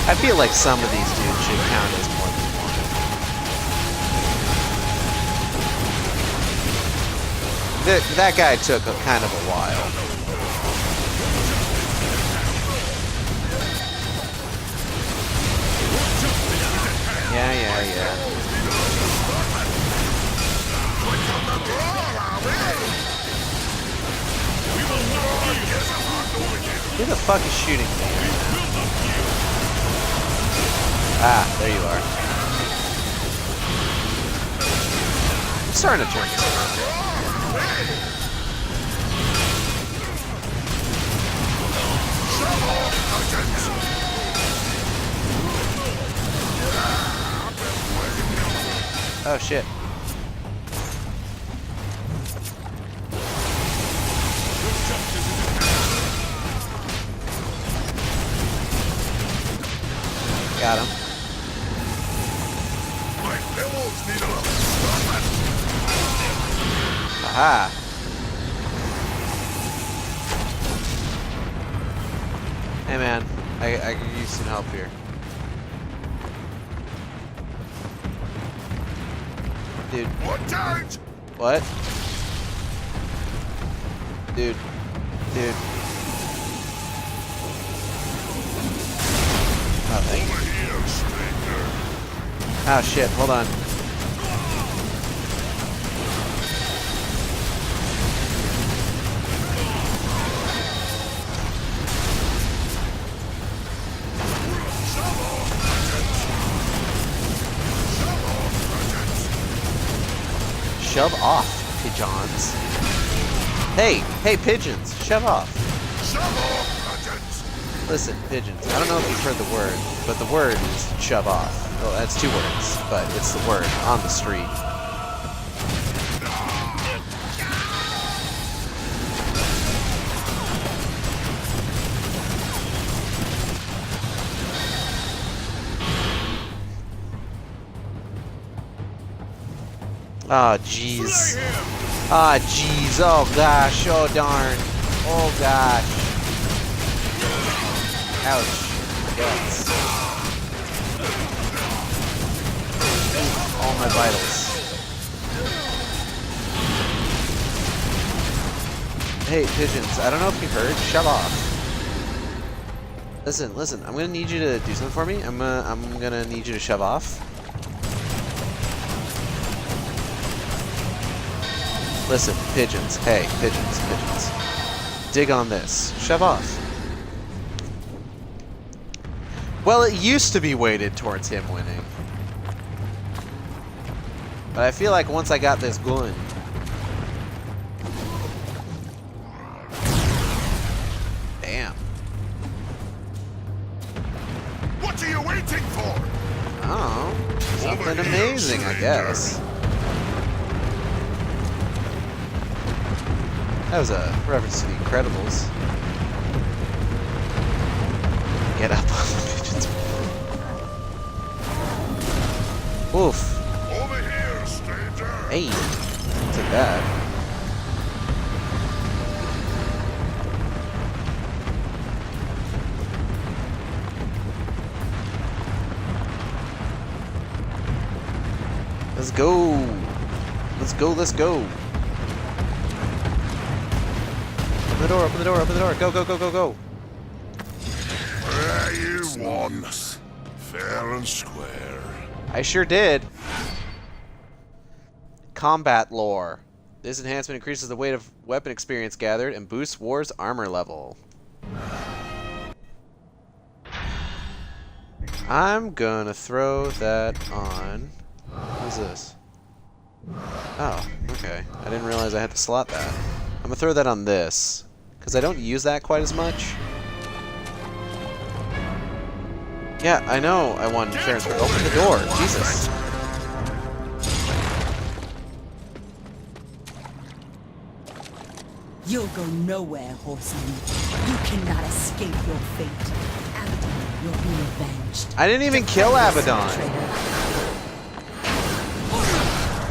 S1: I feel like some of these dudes should count as more than one. That guy took a kind of a while. Yeah. Who the fuck is shooting me? Ah, there you are. I'm starting to turn this around. Oh shit. Got him. Aha! Hey man, I could use some help here. Dude. What? Dude. Oh, thank you. Oh shit, hold on. Shove off, pigeons. Hey, pigeons, shove off. Listen, pigeons, I don't know if you've heard the word, but the word is shove off. Well, that's two words, but it's the word on the street. Ah, jeez. Ah, jeez. Oh, gosh. Oh, darn. Oh, gosh. Ouch. Guts. All my vitals. Hey, pigeons. I don't know if you heard. Shove off. Listen. I'm gonna need you to do something for me. I'm gonna need you to shove off. Listen, pigeons. Hey, pigeons. Dig on this. Shove off. Well, it used to be weighted towards him winning. But I feel like once I got this gun... phrasing, I guess. That was a reference to The Incredibles. Get up on the pigeons. Oof.
S4: Over here, stranger.
S1: Hey. Take that. Let's go. Let's go, let's go. Open the door, open the door, open the door. Go, go, go, go, go.
S4: There you won. Fair and square.
S1: I sure did. Combat lore. This enhancement increases the weight of weapon experience gathered and boosts War's armor level. I'm gonna throw that on. What's this? Oh, okay. I didn't realize I had to slot that. I'm gonna throw that on this, because I don't use that quite as much. Yeah, I know I won fair and square. Open the door, Jesus.
S5: You'll go nowhere, horseman. You cannot escape your fate. Abaddon will be avenged.
S1: I didn't even kill Abaddon.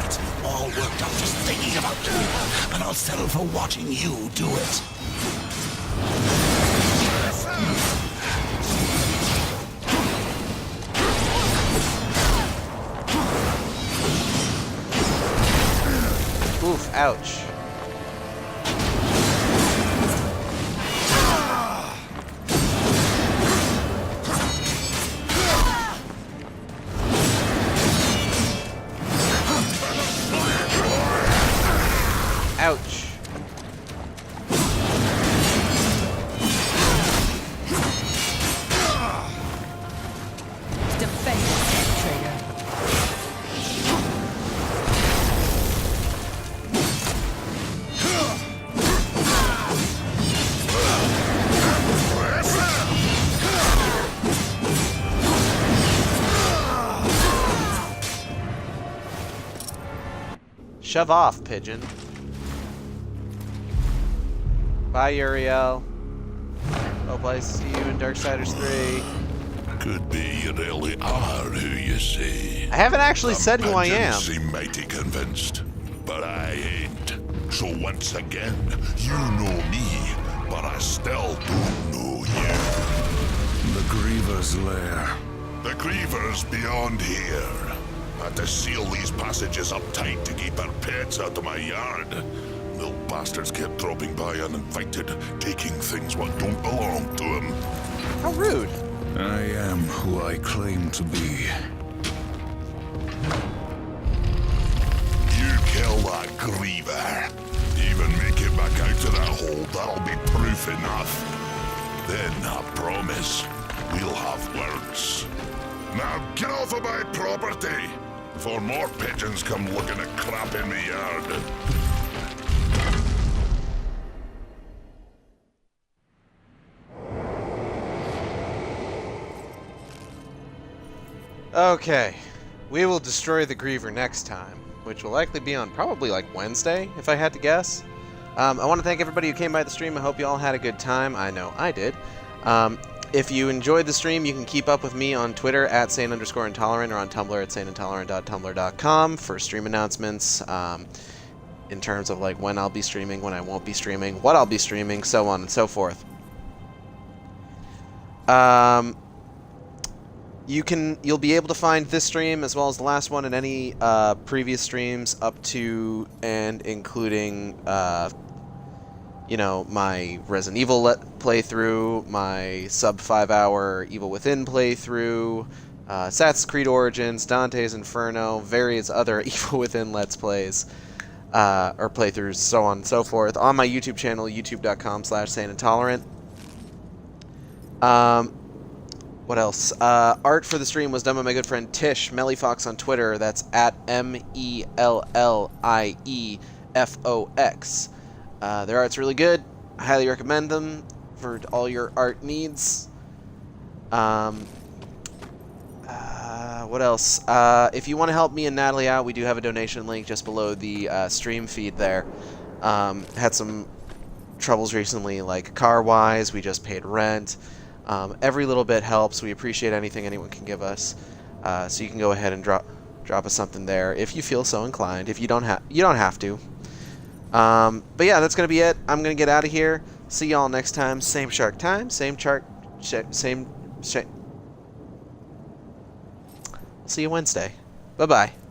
S2: It's all worked up just thinking about you, and I'll settle for watching you do it.
S1: Oof, ouch. Ouch.
S5: Defend yourself, traitor.
S1: Shove off, pigeon. Bye, Uriel. Hope I see you in Darksiders 3.
S4: Could be you really are who you say.
S1: I haven't actually said who I am.
S4: Seem mighty convinced, but I ain't. So once again, you know me, but I still don't know you.
S3: The Griever's lair.
S4: The Griever's beyond here. Had to seal these passages up tight to keep our pets out of my yard. Little bastards kept dropping by uninvited, taking things what don't belong to them.
S1: How rude.
S3: I am who I claim to be.
S4: You kill that Griever. Even make it back out to that hole, that'll be proof enough. Then, I promise, we'll have words. Now get off of my property, before more pigeons come looking at crap in the yard.
S1: Okay. We will destroy the Griever next time, which will likely be on probably like Wednesday, if I had to guess. I want to thank everybody who came by the stream. I hope you all had a good time. I know I did. If you enjoyed the stream, you can keep up with me on Twitter at sane_intolerant or on Tumblr at saneintolerant.tumblr.com for stream announcements in terms of like when I'll be streaming, when I won't be streaming, what I'll be streaming, so on and so forth. You'll be able to find this stream as well as the last one and any previous streams up to and including you know, my Resident Evil playthrough, my sub 5-hour Evil Within playthrough, Assassin's Creed Origins, Dante's Inferno, various other Evil Within Let's Plays, or playthroughs, so on and so forth, on my YouTube channel, youtube.com/saneintolerant. What else? Art for the stream was done by my good friend Tish Mellyfox on Twitter. That's at MELLIEFOX. Their art's really good. I highly recommend them for all your art needs. What else? If you want to help me and Natalie out, we do have a donation link just below the stream feed there. Had some troubles recently, like car-wise. We just paid rent. Every little bit helps. We appreciate anything anyone can give us. So you can go ahead and drop us something there if you feel so inclined. If you don't have to. But yeah, that's gonna be it. I'm gonna get out of here. See y'all next time. Same shark time. Same shark. Same. See you Wednesday. Bye bye.